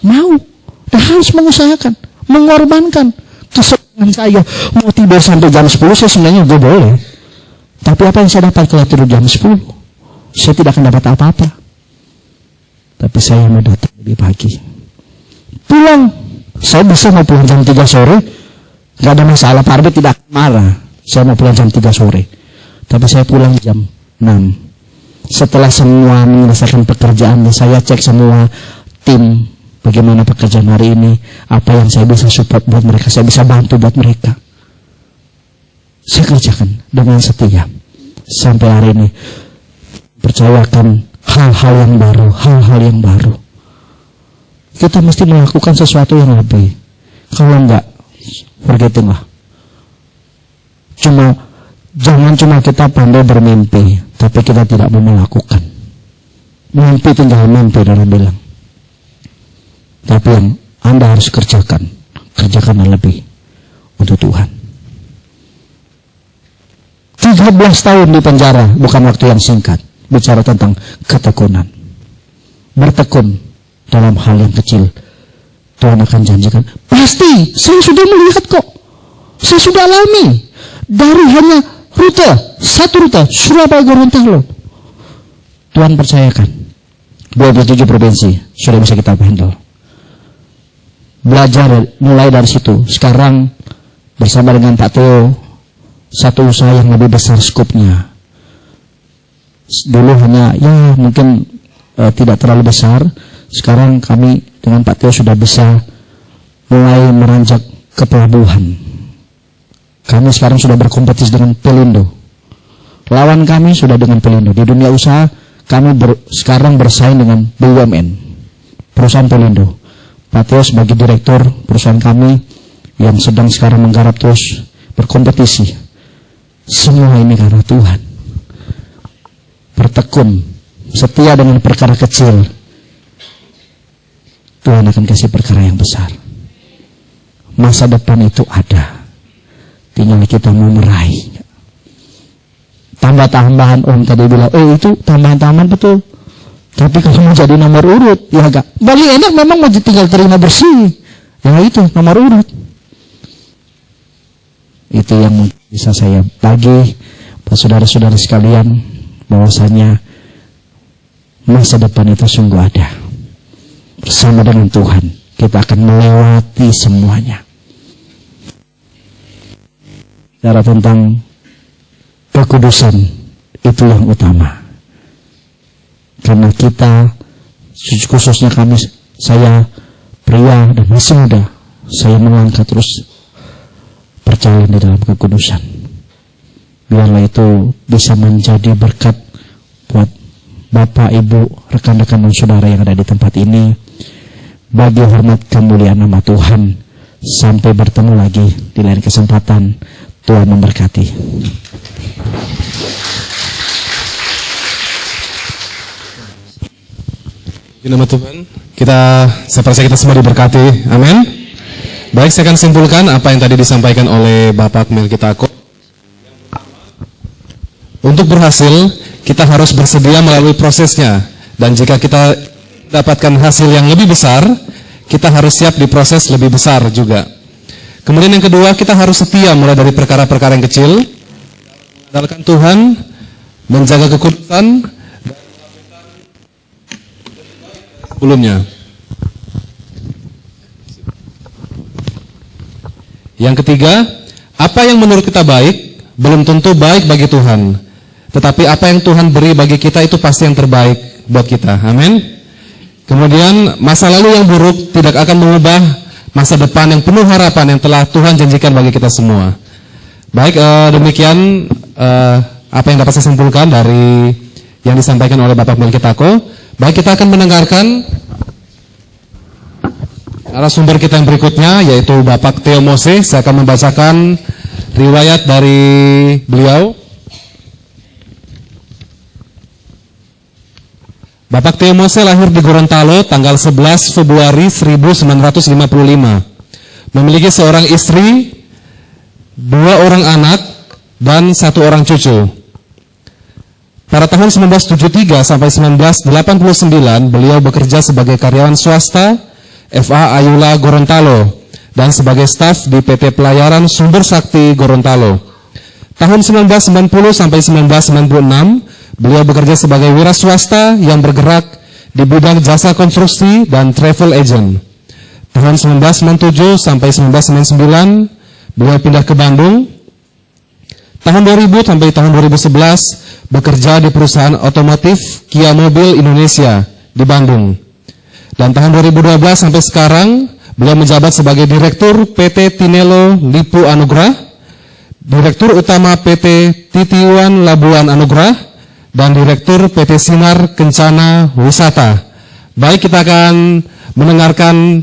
mau dan harus mengusahakan, mengorbankan kesenangan saya. Mau tidur sampai jam 10 saya sebenarnya juga boleh. Tapi apa yang saya dapat kalau tidur jam 10? Saya tidak akan dapat apa-apa. Tapi saya mau datang lebih pagi. Pulang, saya bisa mau pulang jam 3 sore, gak ada masalah, Pak Arbet tidak marah. Saya mau pulang jam 3 sore. Tapi saya pulang jam 6. Setelah semua menyelesaikan pekerjaan, saya cek semua tim, bagaimana pekerjaan hari ini, apa yang saya bisa support buat mereka, saya bisa bantu buat mereka. Saya kerjakan dengan setia. Sampai hari ini, percayakan hal-hal yang baru. Kita mesti melakukan sesuatu yang lebih. Kalau enggak, forgetting lah. Jangan cuma kita pandai bermimpi, tapi kita tidak mau melakukan. Mimpi tinggal mimpi, dalam bilang. Tapi yang Anda harus kerjakan yang lebih untuk Tuhan. 13 tahun di penjara bukan waktu yang singkat. Bicara tentang ketekunan. Bertekun dalam hal yang kecil, Tuhan akan janjikan. Pasti, saya sudah melihat kok. Saya sudah alami. Dari hanya satu rute, Surabaya Gorontalo. Tuhan percayakan. 27 provinsi sudah bisa kita handle. Belajar mulai dari situ. Sekarang bersama dengan Pak Theo, satu usaha yang lebih besar skupnya. Dulu hanya mungkin tidak terlalu besar. Sekarang kami dengan Pak Theo sudah bisa mulai meranjak ke pelabuhan. Kami sekarang sudah berkompetisi dengan Pelindo. Lawan kami sudah dengan Pelindo. Di dunia usaha kami sekarang bersaing dengan BUMN, perusahaan Pelindo. Pak Theo sebagai direktur perusahaan kami yang sedang sekarang menggarap terus berkompetisi. Semua ini karena Tuhan. Bertekun, setia dengan perkara kecil, Tuhan akan kasih perkara yang besar. Masa depan itu ada. Tinggal kita mau meraih. Tambah-tambahan Om tadi bilang, itu tambahan-tambahan betul. Tapi kalau mau jadi nomor urut, ya agak paling enak memang mau tinggal terima bersih. Ya itu nomor urut. Itu yang bisa saya bagi buat saudara-saudara sekalian, bahwasanya masa depan itu sungguh ada. Bersama dengan Tuhan kita akan melewati semuanya. Cara tentang kekudusan itu yang utama. Karena kita, khususnya kami, saya pria dan masih muda, saya melangkah terus berjalan di dalam kekudusan. Biarlah itu bisa menjadi berkat buat Bapak, Ibu, rekan-rekan dan saudara yang ada di tempat ini. Bagi hormat kemuliaan nama Tuhan. Sampai bertemu lagi di lain kesempatan. Tuhan memberkati.
Di nama Tuhan, saya percaya kita semua diberkati. Amin. Baik, saya akan simpulkan apa yang tadi disampaikan oleh Bapak Melkitako. Untuk berhasil, kita harus bersedia melalui prosesnya. Dan jika kita dapatkan hasil yang lebih besar, kita harus siap diproses lebih besar juga. Kemudian yang kedua, kita harus setia mulai dari perkara-perkara yang kecil, mengandalkan Tuhan, menjaga kekudusan sebelumnya. Yang ketiga, apa yang menurut kita baik belum tentu baik bagi Tuhan, tetapi apa yang Tuhan beri bagi kita itu pasti yang terbaik buat kita. Amin. Kemudian masa lalu yang buruk tidak akan mengubah masa depan yang penuh harapan yang telah Tuhan janjikan bagi kita semua. Baik, demikian apa yang dapat saya simpulkan dari yang disampaikan oleh Bapak Melkitako. Baik, kita akan mendengarkan narasumber kita yang berikutnya, yaitu Bapak Theo Mose. Saya akan membacakan riwayat dari beliau. Bapak Theo Mose lahir di Gorontalo tanggal 11 Februari 1955. Memiliki seorang istri, 2 orang anak, dan 1 orang cucu. Pada tahun 1973 sampai 1989, beliau bekerja sebagai karyawan swasta FA Ayula Gorontalo dan sebagai staf di PT Pelayaran Sumber Sakti Gorontalo. Tahun 1990 sampai 1996, beliau bekerja sebagai wira swasta yang bergerak di bidang jasa konstruksi dan travel agent. Tahun 1997 sampai 1999, beliau pindah ke Bandung. Tahun 2000 sampai tahun 2011, bekerja di perusahaan otomotif Kia Mobil Indonesia di Bandung. Dan tahun 2012 sampai sekarang, beliau menjabat sebagai Direktur PT Tinelo Lipu Anugrah, Direktur Utama PT Titiwan Labuan Anugrah, dan Direktur PT Sinar Kencana Wisata. Baik, kita akan mendengarkan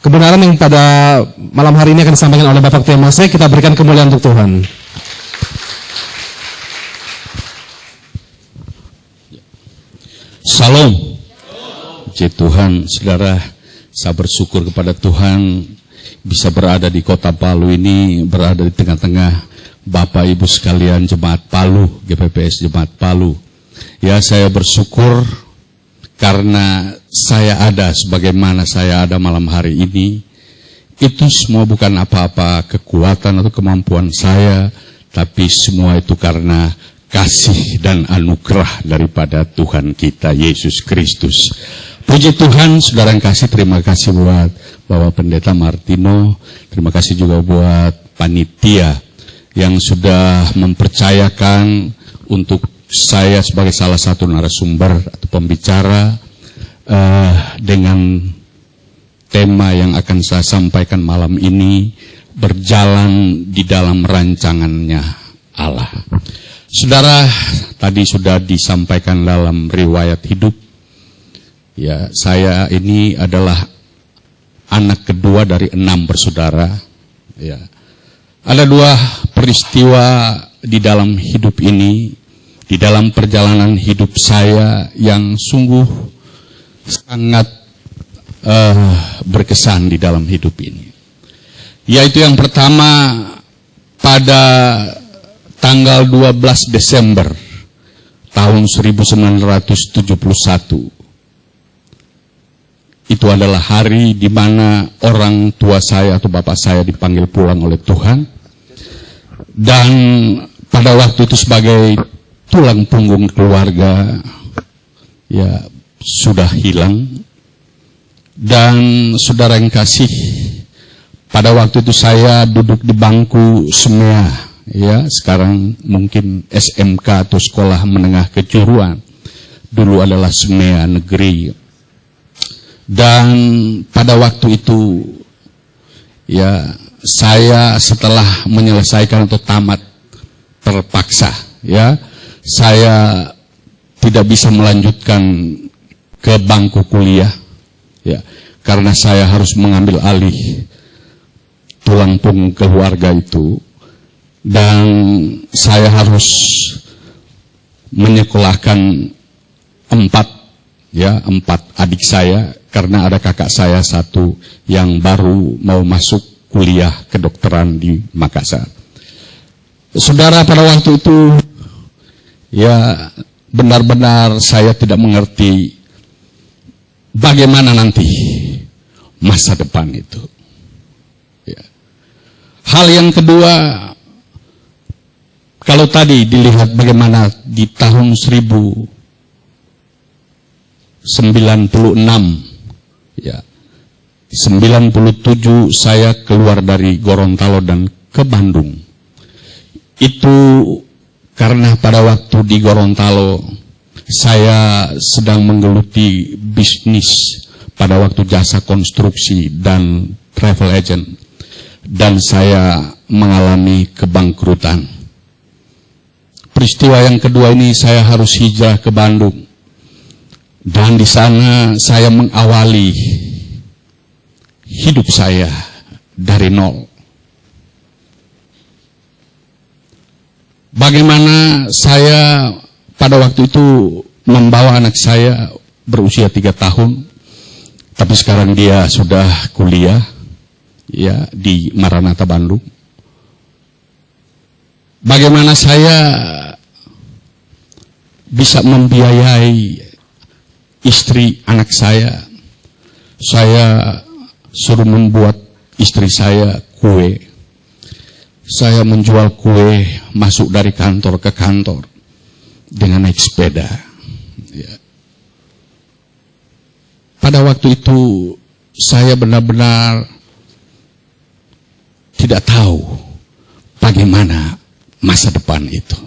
kebenaran yang pada malam hari ini akan disampaikan oleh Bapak Tio Mose. Kita berikan kemuliaan untuk Tuhan.
Salam. Puji Tuhan, saudara, saya bersyukur kepada Tuhan bisa berada di kota Palu ini, berada di tengah-tengah Bapak Ibu sekalian Jemaat Palu, GPPS Jemaat Palu. Ya, saya bersyukur karena saya ada sebagaimana saya ada malam hari ini. Itu semua bukan apa-apa kekuatan atau kemampuan saya, tapi semua itu karena kasih dan anugerah daripada Tuhan kita Yesus Kristus. Puji Tuhan, saudara yang kasih, terima kasih buat Bapak Pendeta Martino, terima kasih juga buat panitia yang sudah mempercayakan untuk saya sebagai salah satu narasumber atau pembicara dengan tema yang akan saya sampaikan malam ini, berjalan di dalam rancangannya Allah. Saudara, tadi sudah disampaikan dalam riwayat hidup. Ya, saya ini adalah anak kedua dari 6 bersaudara. Ya. Ada 2 peristiwa di dalam hidup ini, di dalam perjalanan hidup saya yang sungguh sangat berkesan di dalam hidup ini. Yaitu yang pertama, pada tanggal 12 Desember tahun 1971. Itu adalah hari di mana orang tua saya atau bapak saya dipanggil pulang oleh Tuhan. Dan pada waktu itu sebagai tulang punggung keluarga, ya sudah hilang. Dan saudara yang kasih, pada waktu itu saya duduk di bangku SMEA. Ya, sekarang mungkin SMK atau sekolah menengah kejuruan. Dulu adalah SMEA negeri. Dan pada waktu itu, ya, saya setelah menyelesaikan atau tamat terpaksa, ya, saya tidak bisa melanjutkan ke bangku kuliah, ya, karena saya harus mengambil alih tulang punggung keluarga itu. Dan saya harus menyekolahkan 4 adik saya, karena ada kakak saya 1 yang baru mau masuk kuliah kedokteran di Makassar. Saudara, pada waktu itu, ya benar-benar saya tidak mengerti bagaimana nanti masa depan itu. Ya. Hal yang kedua, kalau tadi dilihat bagaimana di tahun 1996, ya, 97 saya keluar dari Gorontalo dan ke Bandung. Itu karena pada waktu di Gorontalo saya sedang menggeluti bisnis pada waktu jasa konstruksi dan travel agent, dan saya mengalami kebangkrutan. Peristiwa yang kedua ini saya harus hijrah ke Bandung, dan di sana saya mengawali hidup saya dari nol. Bagaimana saya pada waktu itu membawa anak saya berusia 3 tahun, tapi sekarang dia sudah kuliah, ya, di Maranatha Bandung. Bagaimana saya
bisa membiayai istri anak saya. Saya suruh membuat istri saya kue. Saya menjual kue masuk dari kantor ke kantor dengan naik sepeda. Ya. Pada waktu itu saya benar-benar tidak tahu bagaimana masa depan itu.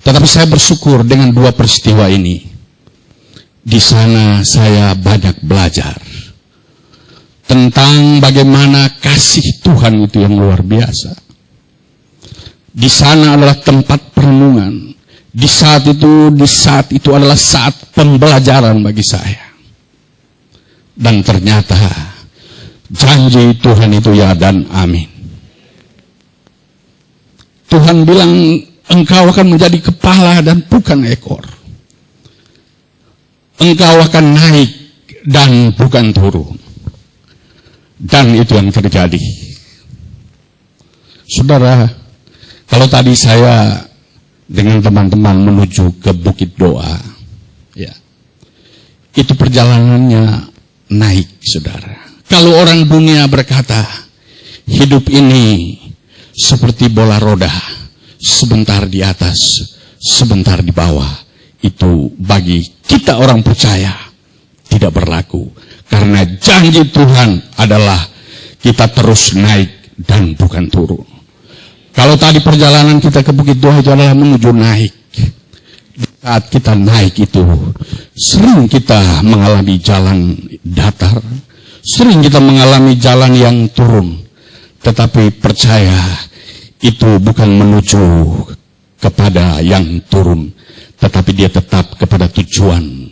Tetapi saya bersyukur dengan dua peristiwa ini. Di sana saya banyak belajar tentang bagaimana kasih Tuhan itu yang luar biasa. Di sana adalah tempat perenungan. Di saat itu adalah saat pembelajaran bagi saya. Dan ternyata janji Tuhan itu ya dan amin. Tuhan bilang engkau akan menjadi kepala dan bukan ekor. Engkau akan naik dan bukan turun. Dan itu yang terjadi. Saudara, kalau tadi saya dengan teman-teman menuju ke Bukit Doa, ya, itu perjalanannya naik, saudara. Kalau orang dunia berkata, hidup ini seperti bola roda, sebentar di atas, sebentar di bawah. Itu bagi kita orang percaya tidak berlaku. Karena janji Tuhan adalah kita terus naik dan bukan turun. Kalau tadi perjalanan kita ke Bukit Doa itu adalah menuju naik. Saat kita naik itu, sering kita mengalami jalan datar, sering kita mengalami jalan yang turun. Tetapi percaya, itu bukan menuju kepada yang turun, tetapi dia tetap kepada tujuan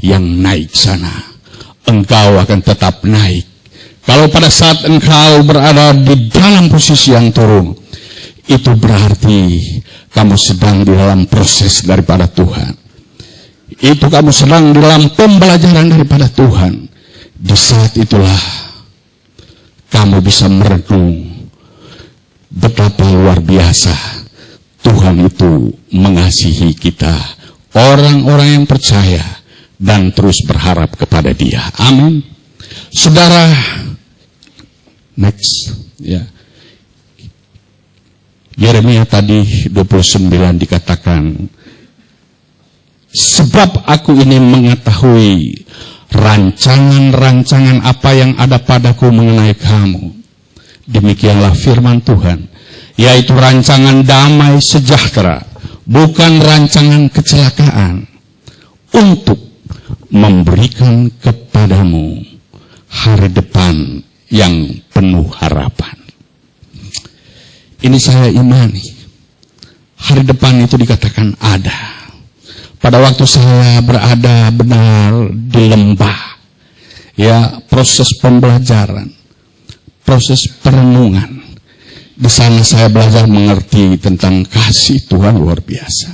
yang naik sana. Engkau akan tetap naik. Kalau pada saat engkau berada di dalam posisi yang turun, itu berarti kamu sedang di dalam proses daripada Tuhan. Itu kamu sedang di dalam pembelajaran daripada Tuhan. Di saat itulah kamu bisa merenung betapa luar biasa Tuhan itu mengasihi kita, orang-orang yang percaya dan terus berharap kepada Dia. Amin. Saudara, next, ya. Yeremia tadi 29 dikatakan, sebab aku ini mengetahui rancangan-rancangan apa yang ada padaku mengenai kamu. Demikianlah firman Tuhan, yaitu rancangan damai sejahtera, bukan rancangan kecelakaan, untuk memberikan kepadamu hari depan yang penuh harapan. Ini saya imani. Hari depan itu dikatakan ada. Pada waktu saya berada benar di lembah, ya, proses pembelajaran, proses perenungan. Di sana saya belajar mengerti tentang kasih Tuhan luar biasa.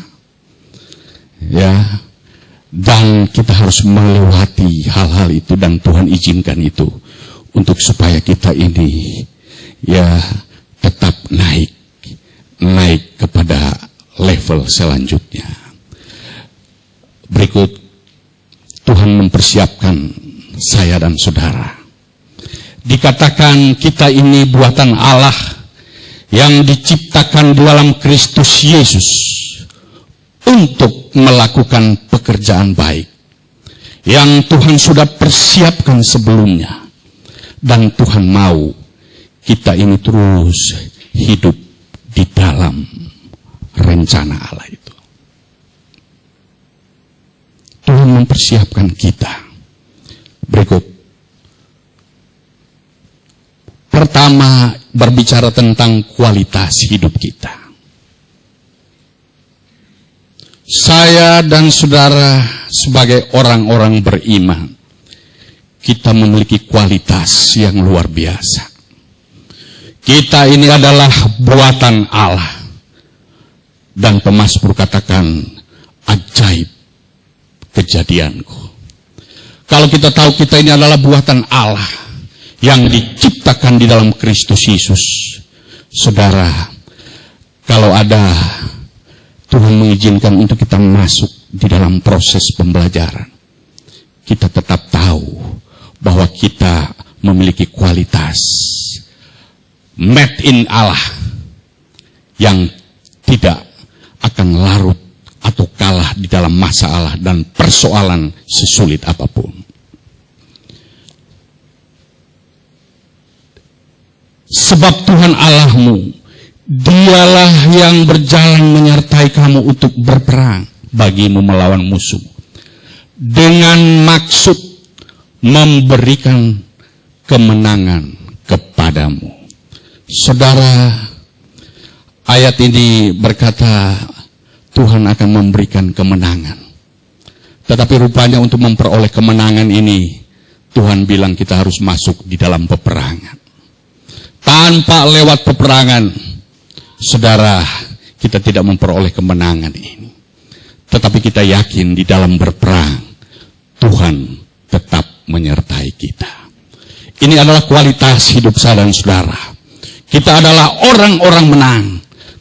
Ya, dan kita harus melewati hal-hal itu dan Tuhan izinkan itu untuk supaya kita ini ya tetap naik kepada level selanjutnya. Berikut, Tuhan mempersiapkan saya dan saudara. Dikatakan kita ini buatan Allah yang diciptakan di dalam Kristus Yesus untuk melakukan pekerjaan baik yang Tuhan sudah persiapkan sebelumnya. Dan Tuhan mau kita ini terus hidup di dalam rencana Allah itu. Tuhan mempersiapkan kita. Berikut. Pertama, berbicara tentang kualitas hidup kita. Saya dan saudara sebagai orang-orang beriman, kita memiliki kualitas yang luar biasa. Kita ini adalah buatan Allah. Dan pemazmur katakan, ajaib kejadianku. Kalau kita tahu kita ini adalah buatan Allah yang diciptakan di dalam Kristus Yesus, saudara, kalau ada Tuhan mengizinkan untuk kita masuk di dalam proses pembelajaran, kita tetap tahu bahwa kita memiliki kualitas made in Allah yang tidak akan larut atau kalah di dalam masalah dan persoalan sesulit apapun. Sebab Tuhan Allahmu, Dialah yang berjalan menyertai kamu untuk berperang bagimu melawan musuh, dengan maksud memberikan kemenangan kepadamu. Saudara, ayat ini berkata Tuhan akan memberikan kemenangan. Tetapi rupanya untuk memperoleh kemenangan ini, Tuhan bilang kita harus masuk di dalam peperangan. Tanpa lewat peperangan, saudara, kita tidak memperoleh kemenangan ini. Tetapi kita yakin di dalam berperang, Tuhan tetap menyertai kita. Ini adalah kualitas hidup saya dan saudara. Kita adalah orang-orang menang,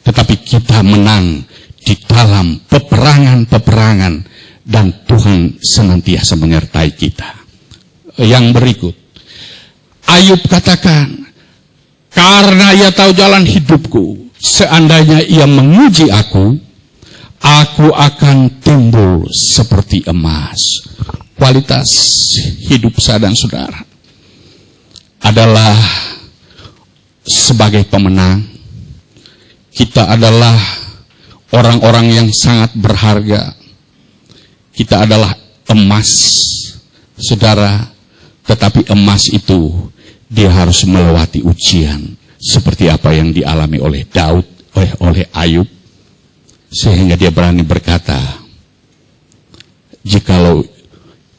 tetapi kita menang di dalam peperangan-peperangan, dan Tuhan senantiasa menyertai kita. Yang berikut, Ayub katakan, karena ia tahu jalan hidupku, seandainya ia menguji aku akan timbul seperti emas. Kualitas hidup saya dan saudara adalah sebagai pemenang. Kita adalah orang-orang yang sangat berharga. Kita adalah emas, saudara. Tetapi emas itu dia harus melewati ujian seperti apa yang dialami oleh Daud, oleh Ayub, sehingga dia berani berkata, jikalau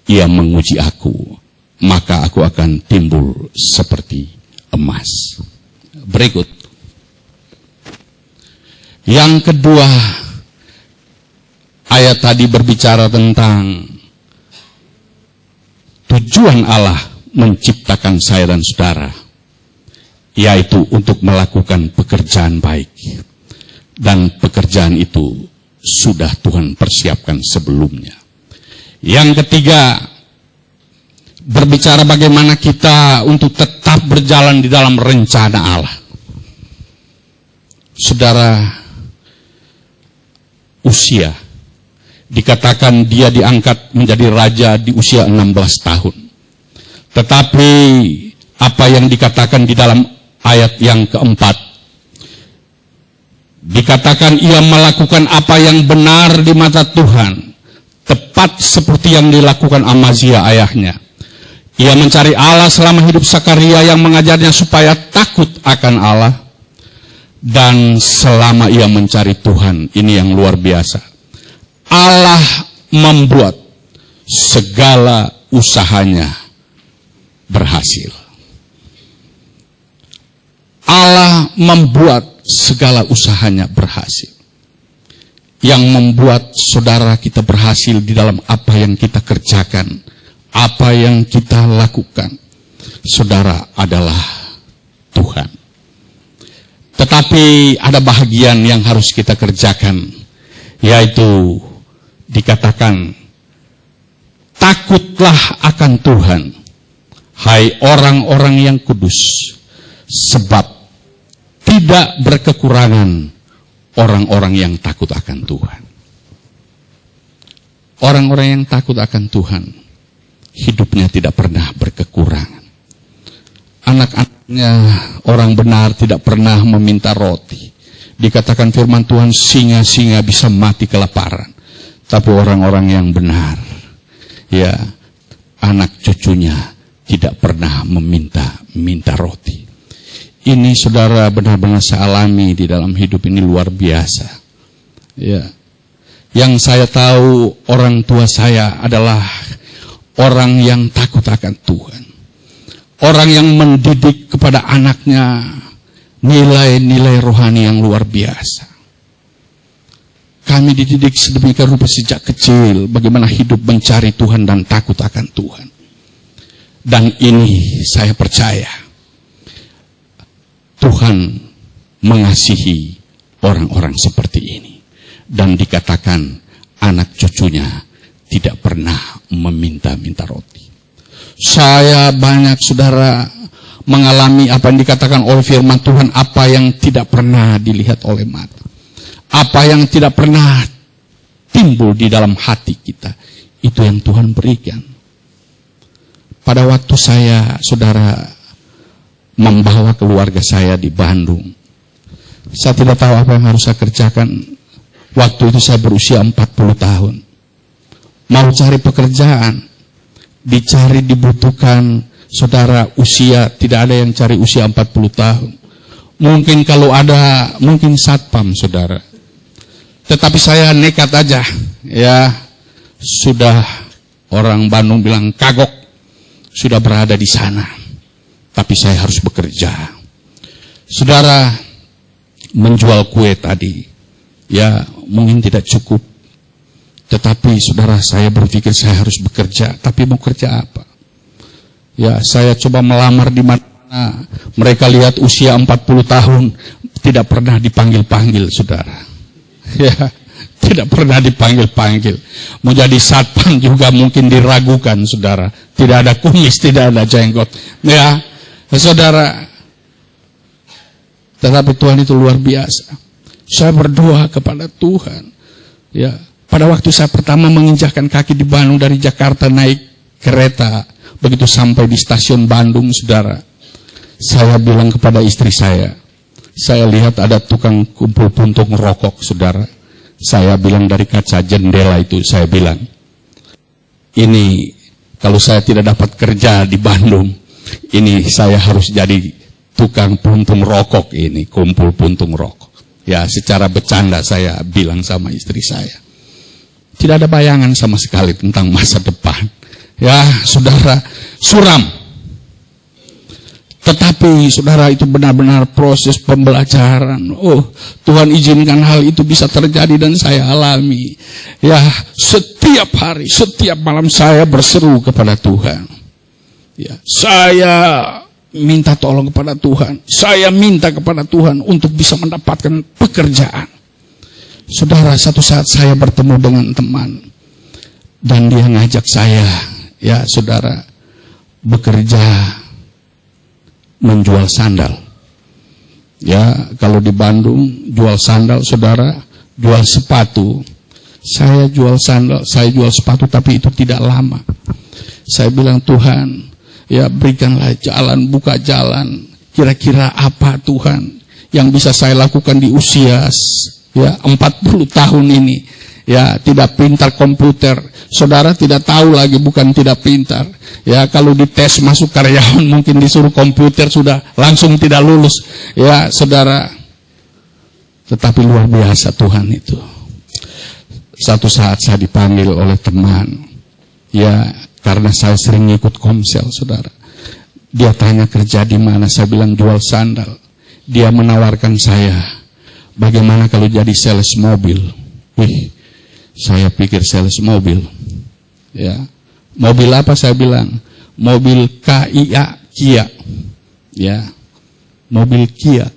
ia menguji aku, maka aku akan timbul seperti emas. Berikut, yang kedua, ayat tadi berbicara tentang tujuan Allah menciptakan saya dan saudara, yaitu untuk melakukan pekerjaan baik. Dan pekerjaan itu sudah Tuhan persiapkan sebelumnya. Yang ketiga, berbicara bagaimana kita untuk tetap berjalan di dalam rencana Allah. Saudara, Usia dikatakan dia diangkat menjadi raja di usia 16 tahun. Tetapi apa yang dikatakan di dalam ayat yang keempat, dikatakan ia melakukan apa yang benar di mata Tuhan, tepat seperti yang dilakukan Amazia ayahnya. Ia mencari Allah selama hidup Sakaria yang mengajarnya supaya takut akan Allah. Dan selama ia mencari Tuhan, ini yang luar biasa, Allah membuat segala usahanya berhasil. Allah membuat segala usahanya berhasil. Yang membuat saudara kita berhasil di dalam apa yang kita kerjakan, apa yang kita lakukan, saudara, adalah Tuhan. Tetapi ada bahagian yang harus kita kerjakan, yaitu dikatakan, takutlah akan Tuhan, hai orang-orang yang kudus, sebab tidak berkekurangan orang-orang yang takut akan Tuhan. Orang-orang yang takut akan Tuhan, hidupnya tidak pernah berkekurangan. Anak-anaknya orang benar tidak pernah meminta roti. Dikatakan firman Tuhan, singa-singa bisa mati kelaparan. Tapi orang-orang yang benar, ya, anak cucunya tidak pernah minta roti. Ini saudara benar-benar saya alami di dalam hidup ini, luar biasa. Ya. Yang saya tahu, orang tua saya adalah orang yang takut akan Tuhan. Orang yang mendidik kepada anaknya nilai-nilai rohani yang luar biasa. Kami dididik sedemikian rupa sejak kecil, bagaimana hidup mencari Tuhan dan takut akan Tuhan. Dan ini saya percaya, Tuhan mengasihi orang-orang seperti ini. dan dikatakan anak cucunya tidak pernah meminta-minta roti. Saya banyak saudara mengalami apa yang dikatakan oleh firman Tuhan, apa yang tidak pernah dilihat oleh mata, apa yang tidak pernah timbul di dalam hati kita, itu yang Tuhan berikan. Pada waktu saya saudara membawa keluarga saya di Bandung, saya tidak tahu apa yang harus saya kerjakan. Waktu itu saya berusia 40 tahun. Mau cari pekerjaan, dicari dibutuhkan, saudara, usia, tidak ada yang cari usia 40 tahun. Mungkin kalau ada, mungkin satpam, saudara. Tetapi saya nekat aja, ya. Sudah orang Bandung bilang kagok, sudah berada di sana. Tapi saya harus bekerja. Saudara, menjual kue tadi, ya mungkin tidak cukup. Tetapi saudara, saya berpikir saya harus bekerja. Tapi mau kerja apa? Ya, saya coba melamar di mana mereka lihat usia 40 tahun, tidak pernah dipanggil-panggil, saudara. Ya, tidak pernah dipanggil-panggil. Mau jadi satpam juga mungkin diragukan, saudara. Tidak ada kumis, tidak ada jenggot. Ya, saudara. Tetapi Tuhan itu luar biasa. Saya berdoa kepada Tuhan. Ya, pada waktu saya pertama menginjakkan kaki di Bandung dari Jakarta naik kereta, begitu sampai di stasiun Bandung, saudara, saya bilang kepada istri saya lihat ada tukang kumpul puntung rokok, saudara. Saya bilang dari kaca jendela itu, saya bilang, ini kalau saya tidak dapat kerja di Bandung, ini saya harus jadi tukang puntung rokok ini, kumpul puntung rokok. Ya, secara bercanda saya bilang sama istri saya. Tidak ada bayangan sama sekali tentang masa depan. Ya, saudara, suram. Tetapi, saudara, itu benar-benar proses pembelajaran. Oh, Tuhan izinkan hal itu bisa terjadi dan saya alami. Ya, setiap hari, setiap malam saya berseru kepada Tuhan. Ya, saya minta tolong kepada Tuhan. Saya minta kepada Tuhan untuk bisa mendapatkan pekerjaan. Saudara, satu saat saya bertemu dengan teman. Dan dia ngajak saya, ya saudara, bekerja menjual sandal. Ya, kalau di Bandung jual sandal, saudara, jual sepatu. Saya jual sandal, saya jual sepatu, tapi itu tidak lama. Saya bilang, Tuhan, ya berikanlah jalan, buka jalan. Kira-kira apa Tuhan yang bisa saya lakukan di usia ya 40 tahun ini? Ya, tidak pintar komputer. Saudara tidak tahu lagi, bukan tidak pintar. Ya, kalau dites masuk karyawan mungkin disuruh komputer sudah langsung tidak lulus. Ya, saudara. Tetapi luar biasa Tuhan itu. Satu saat saya dipanggil oleh teman. Ya, karena saya sering ikut komsel, saudara. Dia tanya kerja di mana, saya bilang jual sandal. Dia menawarkan saya, bagaimana kalau jadi sales mobil? Wih, saya pikir sales mobil. Ya, mobil apa? Saya bilang mobil Kia. Ya, mobil Kia.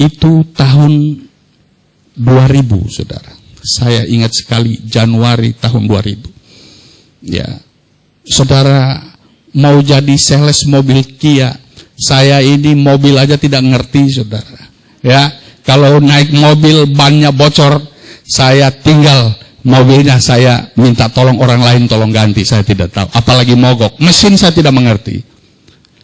Itu tahun 2000, saudara. Saya ingat sekali Januari tahun 2000. Ya, saudara, mau jadi sales mobil Kia, saya ini mobil aja tidak ngerti, saudara. Ya, kalau naik mobil bannya bocor, saya tinggal mobilnya, saya minta tolong orang lain tolong ganti, saya tidak tahu. Apalagi mogok, mesin saya tidak mengerti.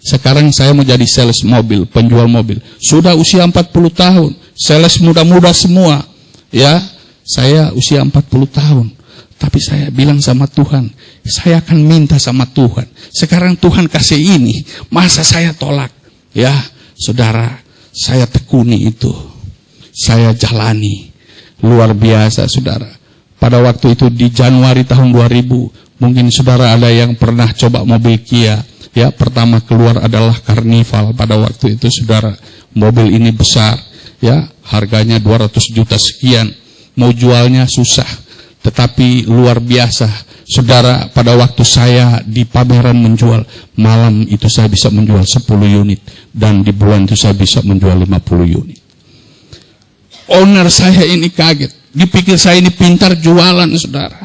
Sekarang saya mau jadi sales mobil, penjual mobil. Sudah usia 40 tahun, sales muda-muda semua. Ya, saya usia 40 tahun. Tapi saya bilang sama Tuhan, saya akan minta sama Tuhan. Sekarang Tuhan kasih ini, masa saya tolak? Ya, saudara, saya tekuni itu. Saya jalani. Luar biasa, saudara. Pada waktu itu di Januari tahun 2000, mungkin saudara ada yang pernah coba mobil Kia. Ya, pertama keluar adalah Carnival pada waktu itu, saudara. Mobil ini besar, ya, harganya 200 juta sekian. Mau jualnya susah. Tetapi luar biasa, saudara, pada waktu saya di pameran menjual, malam itu saya bisa menjual 10 unit. Dan di bulan itu saya bisa menjual 50 unit. Owner saya ini kaget. dipikir saya ini pintar jualan, saudara.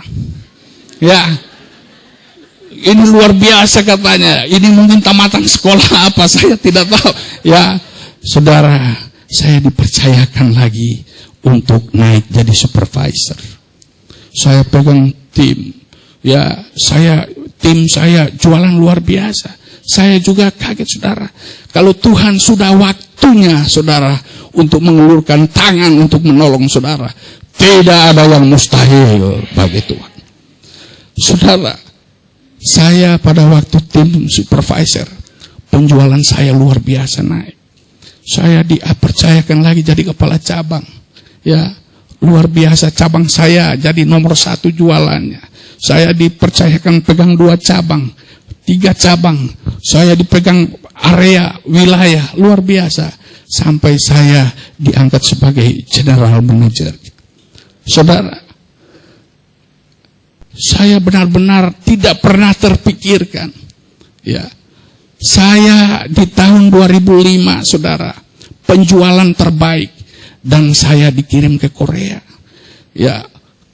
Ya, ini luar biasa katanya. Ini mungkin tamatan sekolah apa, saya tidak tahu. Ya, saudara, saya dipercayakan lagi untuk naik jadi supervisor. Saya pegang tim. Ya, tim saya jualan luar biasa. Saya juga kaget, saudara. Kalau Tuhan sudah waktunya, saudara, untuk mengulurkan tangan untuk menolong saudara, tidak ada yang mustahil bagi Tuhan. Saudara, saya pada waktu tim supervisor, penjualan saya luar biasa naik. Saya dipercayakan lagi jadi kepala cabang. Ya, luar biasa, cabang saya jadi nomor 1 jualannya. Saya dipercayakan pegang 2 cabang, 3 cabang. Saya dipegang area, wilayah, luar biasa. Sampai saya diangkat sebagai general manager. Saudara, saya benar-benar tidak pernah terpikirkan. Ya, saya di tahun 2005, saudara, penjualan terbaik. Dan saya dikirim ke Korea. Ya,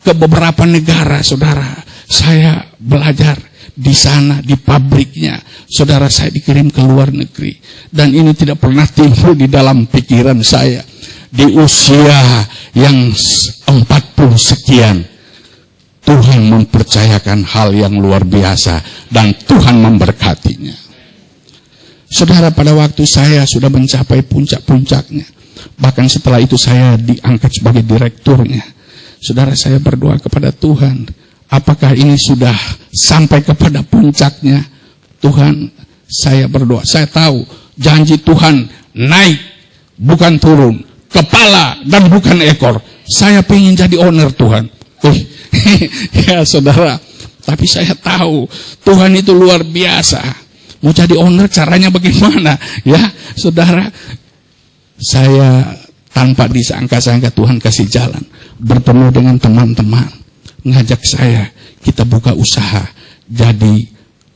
ke beberapa negara, saudara. Saya belajar di sana, di pabriknya. Saudara, saya dikirim ke luar negeri. Dan ini tidak pernah timbul di dalam pikiran saya. Di usia yang 40 sekian, Tuhan mempercayakan hal yang luar biasa. Dan Tuhan memberkatinya. Saudara, pada waktu saya sudah mencapai puncak-puncaknya. Bahkan setelah itu saya diangkat sebagai direkturnya. Saudara, saya berdoa kepada Tuhan. Apakah ini sudah sampai kepada puncaknya? Tuhan, saya berdoa. Saya tahu janji Tuhan naik, bukan turun. Kepala dan bukan ekor. Saya pengen jadi owner, Tuhan. Ya, saudara. Tapi saya tahu Tuhan itu luar biasa. Mau jadi owner caranya bagaimana? Ya, saudara. Saya tanpa disangka-sangka Tuhan kasih jalan. Bertemu dengan teman-teman. Ngajak saya, kita buka usaha, jadi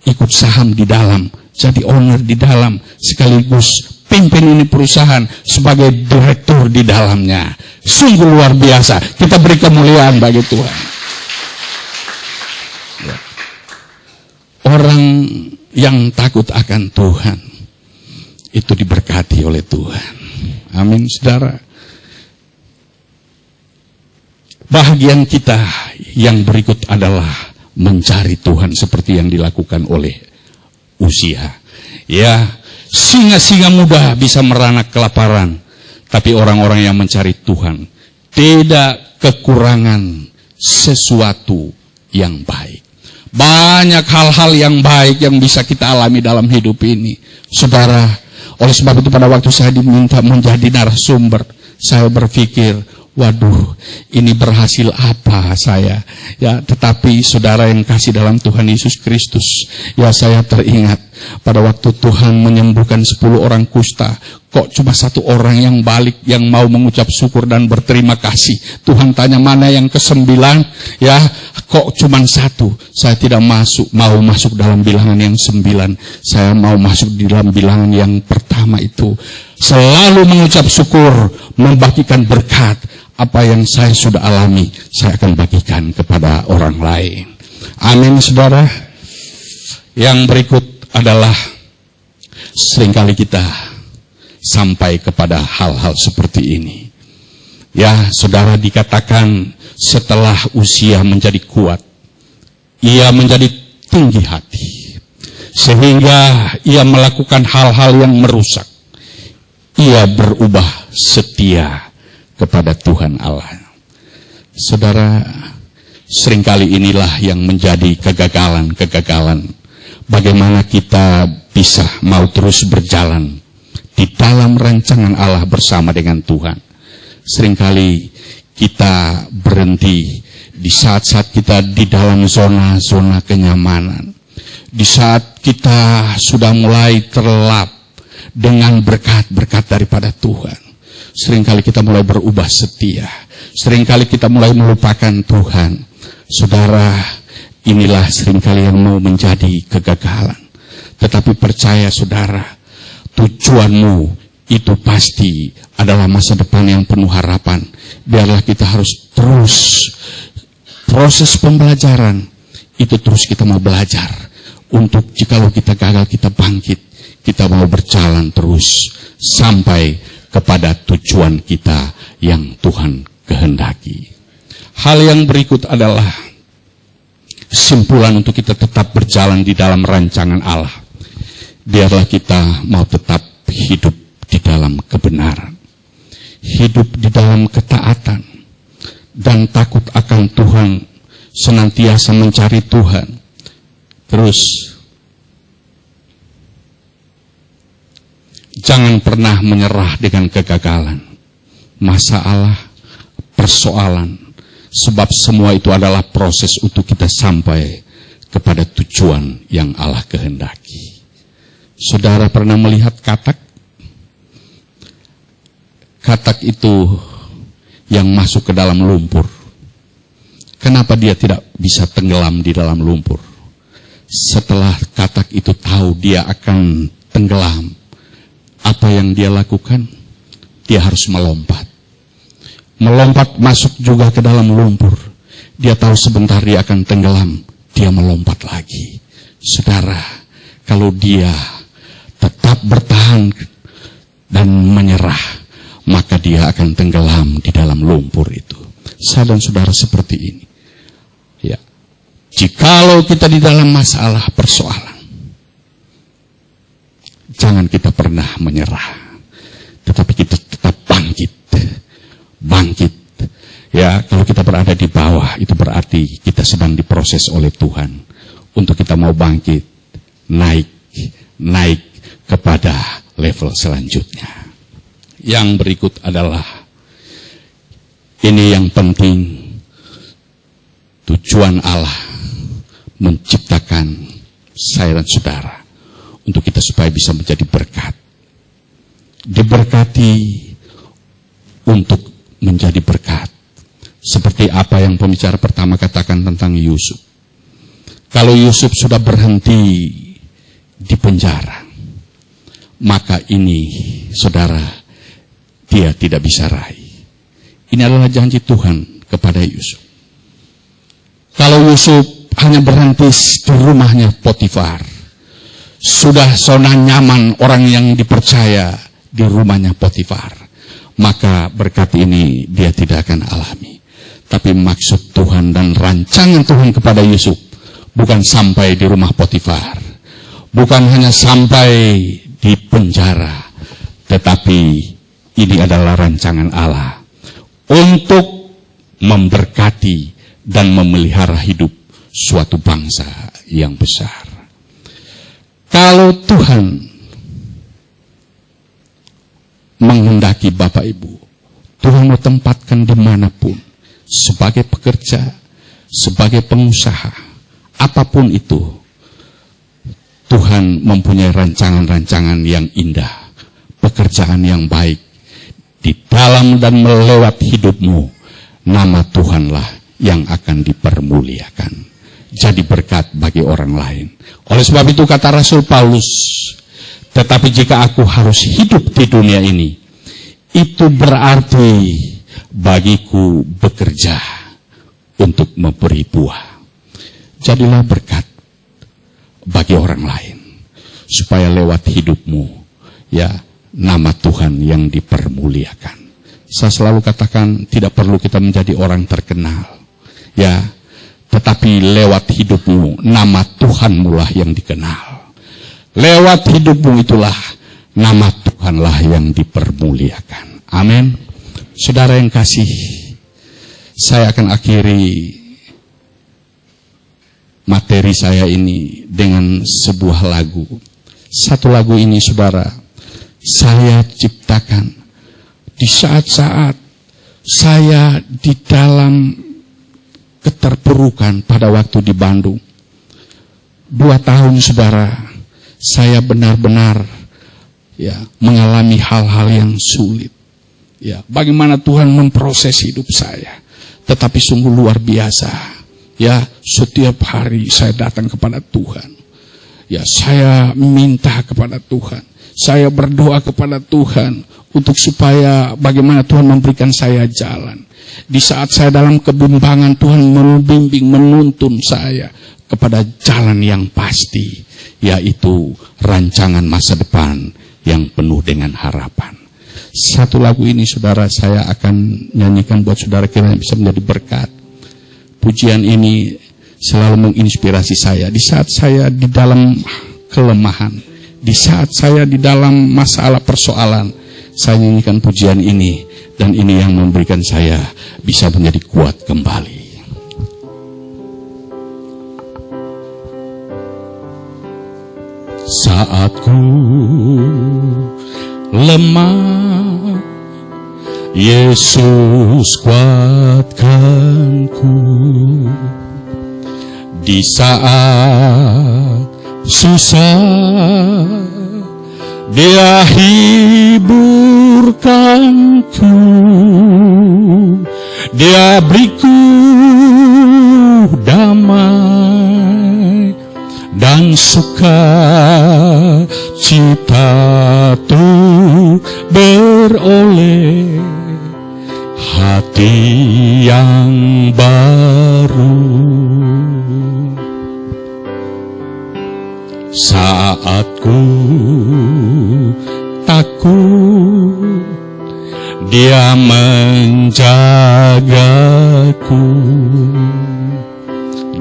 ikut saham di dalam, jadi owner di dalam, sekaligus pimpin ini perusahaan sebagai direktur di dalamnya. Sungguh luar biasa, kita beri kemuliaan bagi Tuhan. Ya. Orang yang takut akan Tuhan, itu diberkati oleh Tuhan. Amin, saudara. Bahagian kita yang berikut adalah mencari Tuhan seperti yang dilakukan oleh Uzia. Ya, singa-singa muda bisa meranak kelaparan, tapi orang-orang yang mencari Tuhan tidak kekurangan sesuatu yang baik. Banyak hal-hal yang baik yang bisa kita alami dalam hidup ini, saudara. Oleh sebab itu pada waktu saya diminta menjadi narasumber, saya berpikir, waduh, ini berhasil apa saya? Ya, tetapi saudara yang kasih dalam Tuhan Yesus Kristus, ya saya teringat pada waktu Tuhan menyembuhkan 10 orang kusta, kok cuma 1 orang yang balik, yang mau mengucap syukur dan berterima kasih. Tuhan tanya mana yang ke-9? Ya, kok cuma 1? Saya tidak mau masuk dalam bilangan yang 9. Saya mau masuk di dalam bilangan yang pertama itu. Selalu mengucap syukur, membagikan berkat. Apa yang saya sudah alami, saya akan bagikan kepada orang lain. Amin, saudara. Yang berikut adalah seringkali kita sampai kepada hal-hal seperti ini. Ya, saudara, dikatakan setelah Uzia menjadi kuat, ia menjadi tinggi hati. Sehingga ia melakukan hal-hal yang merusak. Ia berubah setia kepada Tuhan Allah. Saudara, seringkali inilah yang menjadi kegagalan-kegagalan. Bagaimana kita bisa mau terus berjalan di dalam rancangan Allah bersama dengan Tuhan. Seringkali kita berhenti di saat-saat kita di dalam zona-zona kenyamanan. Di saat kita sudah mulai terlelap dengan berkat-berkat daripada Tuhan. Seringkali kita mulai berubah setia. Seringkali kita mulai melupakan Tuhan. Saudara, inilah seringkali yang mau menjadi kegagalan. Tetapi percaya saudara, tujuanmu itu pasti adalah masa depan yang penuh harapan. Biarlah kita harus terus proses pembelajaran itu, terus kita mau belajar untuk jikalau kita gagal kita bangkit, kita mau berjalan terus sampai kepada tujuan kita yang Tuhan kehendaki. Hal yang berikut adalah kesimpulan untuk kita tetap berjalan di dalam rancangan Allah. Biarlah kita mau tetap hidup di dalam kebenaran, hidup di dalam ketaatan, dan takut akan Tuhan, senantiasa mencari Tuhan. Terus, jangan pernah menyerah dengan kegagalan, masalah, persoalan, sebab semua itu adalah proses untuk kita sampai kepada tujuan yang Allah kehendaki. Saudara pernah melihat katak? Katak itu yang masuk ke dalam lumpur. Kenapa dia tidak bisa tenggelam di dalam lumpur? Setelah katak itu tahu dia akan tenggelam, apa yang dia lakukan? Dia harus melompat. Melompat masuk juga ke dalam lumpur. Dia tahu sebentar dia akan tenggelam, dia melompat lagi. Saudara, kalau dia tetap bertahan dan menyerah, maka dia akan tenggelam di dalam lumpur itu. Saya dan saudara seperti ini. Ya, jikalau kita di dalam masalah persoalan, jangan kita pernah menyerah, tetapi kita tetap bangkit. Ya, kalau kita berada di bawah, itu berarti kita sedang diproses oleh Tuhan untuk kita mau bangkit, naik kepada level selanjutnya. Yang berikut adalah, ini yang penting, tujuan Allah menciptakan saya dan saudara untuk kita supaya bisa menjadi berkat. Diberkati untuk menjadi berkat. Seperti apa yang pembicara pertama katakan tentang Yusuf. Kalau Yusuf sudah berhenti di penjara, maka ini, saudara, dia tidak bisa raih. Ini adalah janji Tuhan kepada Yusuf. Kalau Yusuf hanya berhenti di rumahnya Potifar, sudah zona nyaman orang yang dipercaya di rumahnya Potifar, maka berkat ini dia tidak akan alami. Tapi maksud Tuhan dan rancangan Tuhan kepada Yusuf bukan sampai di rumah Potifar, bukan hanya sampai di penjara, tetapi ini adalah rancangan Allah untuk memberkati dan memelihara hidup suatu bangsa yang besar. Kalau Tuhan menghendaki Bapak Ibu, Tuhan mau tempatkan dimanapun, sebagai pekerja, sebagai pengusaha, apapun itu, Tuhan mempunyai rancangan-rancangan yang indah, pekerjaan yang baik. Di dalam dan melewat hidupmu, nama Tuhanlah yang akan dipermuliakan. Jadi berkat bagi orang lain. Oleh sebab itu kata Rasul Paulus, tetapi jika aku harus hidup di dunia ini, itu berarti bagiku bekerja untuk memberi buah. Jadilah berkat bagi orang lain, supaya lewat hidupmu, ya, nama Tuhan yang dipermuliakan. Saya selalu katakan, tidak perlu kita menjadi orang terkenal, ya, tetapi lewat hidupmu, nama Tuhanmu lah yang dikenal. Lewat hidupmu itulah nama Tuhanlah yang dipermuliakan. Amin. Saudara yang kasih, saya akan akhiri materi saya ini dengan sebuah lagu. Satu lagu ini, saudara, saya ciptakan di saat-saat saya di dalam keterpurukan pada waktu di Bandung. 2 tahun, saudara, saya benar-benar, ya, mengalami hal-hal yang sulit. Ya, bagaimana Tuhan memproses hidup saya, tetapi sungguh luar biasa. Ya, setiap hari saya datang kepada Tuhan. Ya, saya minta kepada Tuhan. Saya berdoa kepada Tuhan untuk supaya bagaimana Tuhan memberikan saya jalan. Di saat saya dalam kebimbangan, Tuhan membimbing, menuntun saya kepada jalan yang pasti, yaitu rancangan masa depan yang penuh dengan harapan. Satu lagu ini saudara saya akan nyanyikan buat saudara kiranya bisa menjadi berkat. Pujian ini selalu menginspirasi saya di saat saya di dalam kelemahan, di saat saya di dalam masalah persoalan. Saya nyanyikan pujian ini, dan ini yang memberikan saya bisa menjadi kuat kembali. Saat ku lemah, Yesus kuatkanku. Di saat susah, Dia hiburkanku. Dia beriku damai dan sukacita tuh beroleh hati yang baru. Saat ku takut, Dia menjagaku.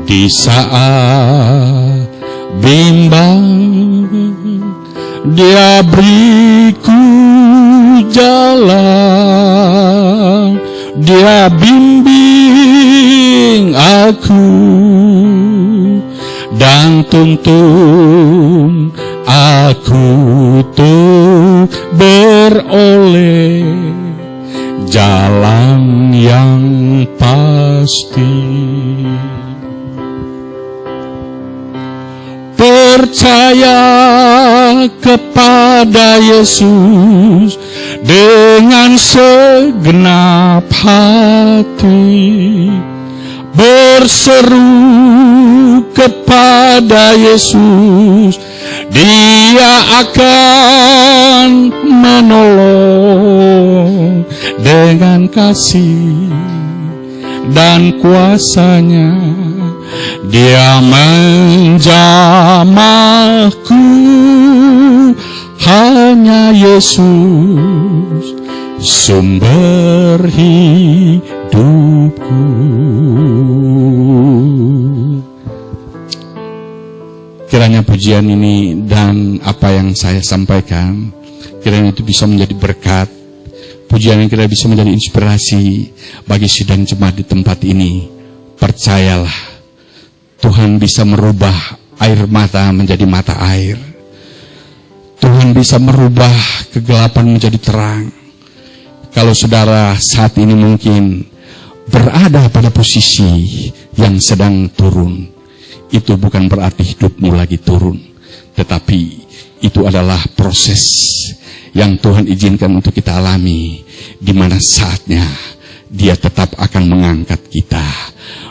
Di saat bimbang, Dia beriku jalan. Dia bimbing aku dan tuntun aku tuh beroleh jalan yang pasti. Percaya kepada Yesus dengan segenap hati, berseru kepada Yesus, Dia akan menolong dengan kasih dan kuasa-Nya. Dia menjamahku, hanya Yesus sumber hidupku. Kiranya pujian ini dan apa yang saya sampaikan, kiranya itu bisa menjadi berkat. Pujian yang kira bisa menjadi inspirasi bagi sidang jemaat di tempat ini. Percayalah, Tuhan bisa merubah air mata menjadi mata air. Tuhan bisa merubah kegelapan menjadi terang. Kalau saudara saat ini mungkin berada pada posisi yang sedang turun, itu bukan berarti hidupmu lagi turun, tetapi itu adalah proses yang Tuhan izinkan untuk kita alami, di mana saatnya Dia tetap akan mengangkat kita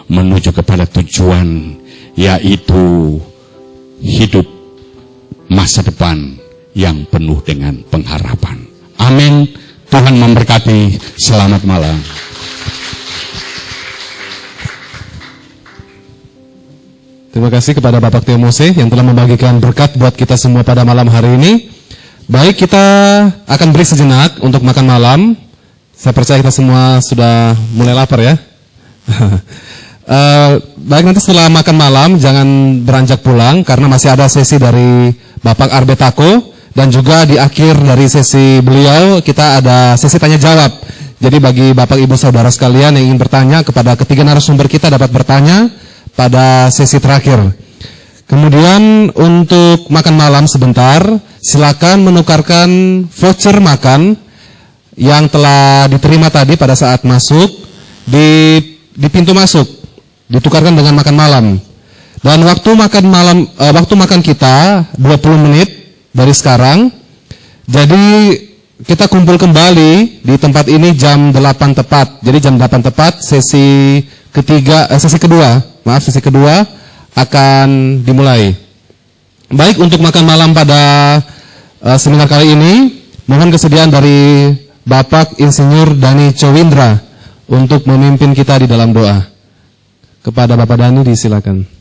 menuju kepada tujuan, yaitu hidup masa depan yang penuh dengan pengharapan. Amin. Tuhan memberkati. Selamat malam.
Terima kasih kepada Bapak Theo Mose yang telah membagikan berkat buat kita semua pada malam hari ini. Baik, kita akan beri sejenak untuk makan malam. Saya percaya kita semua sudah mulai lapar ya. Baik, nanti setelah makan malam jangan beranjak pulang karena masih ada sesi dari Bapak Arbetako, dan juga di akhir dari sesi beliau kita ada sesi tanya jawab. Jadi bagi Bapak Ibu Saudara sekalian yang ingin bertanya kepada ketiga narasumber kita dapat bertanya pada sesi terakhir. Kemudian untuk makan malam sebentar, silakan menukarkan voucher makan yang telah diterima tadi pada saat masuk di pintu masuk, ditukarkan dengan makan malam. Dan waktu makan malam, waktu makan kita 20 menit dari sekarang. Jadi kita kumpul kembali di tempat ini jam 8 tepat. Jadi jam 8 tepat sesi kedua akan dimulai. Baik, untuk makan malam pada seminar kali ini. Mohon kesediaan dari Bapak Insinyur Dani Cowindra untuk memimpin kita di dalam doa. Kepada Bapak Dani disilakan.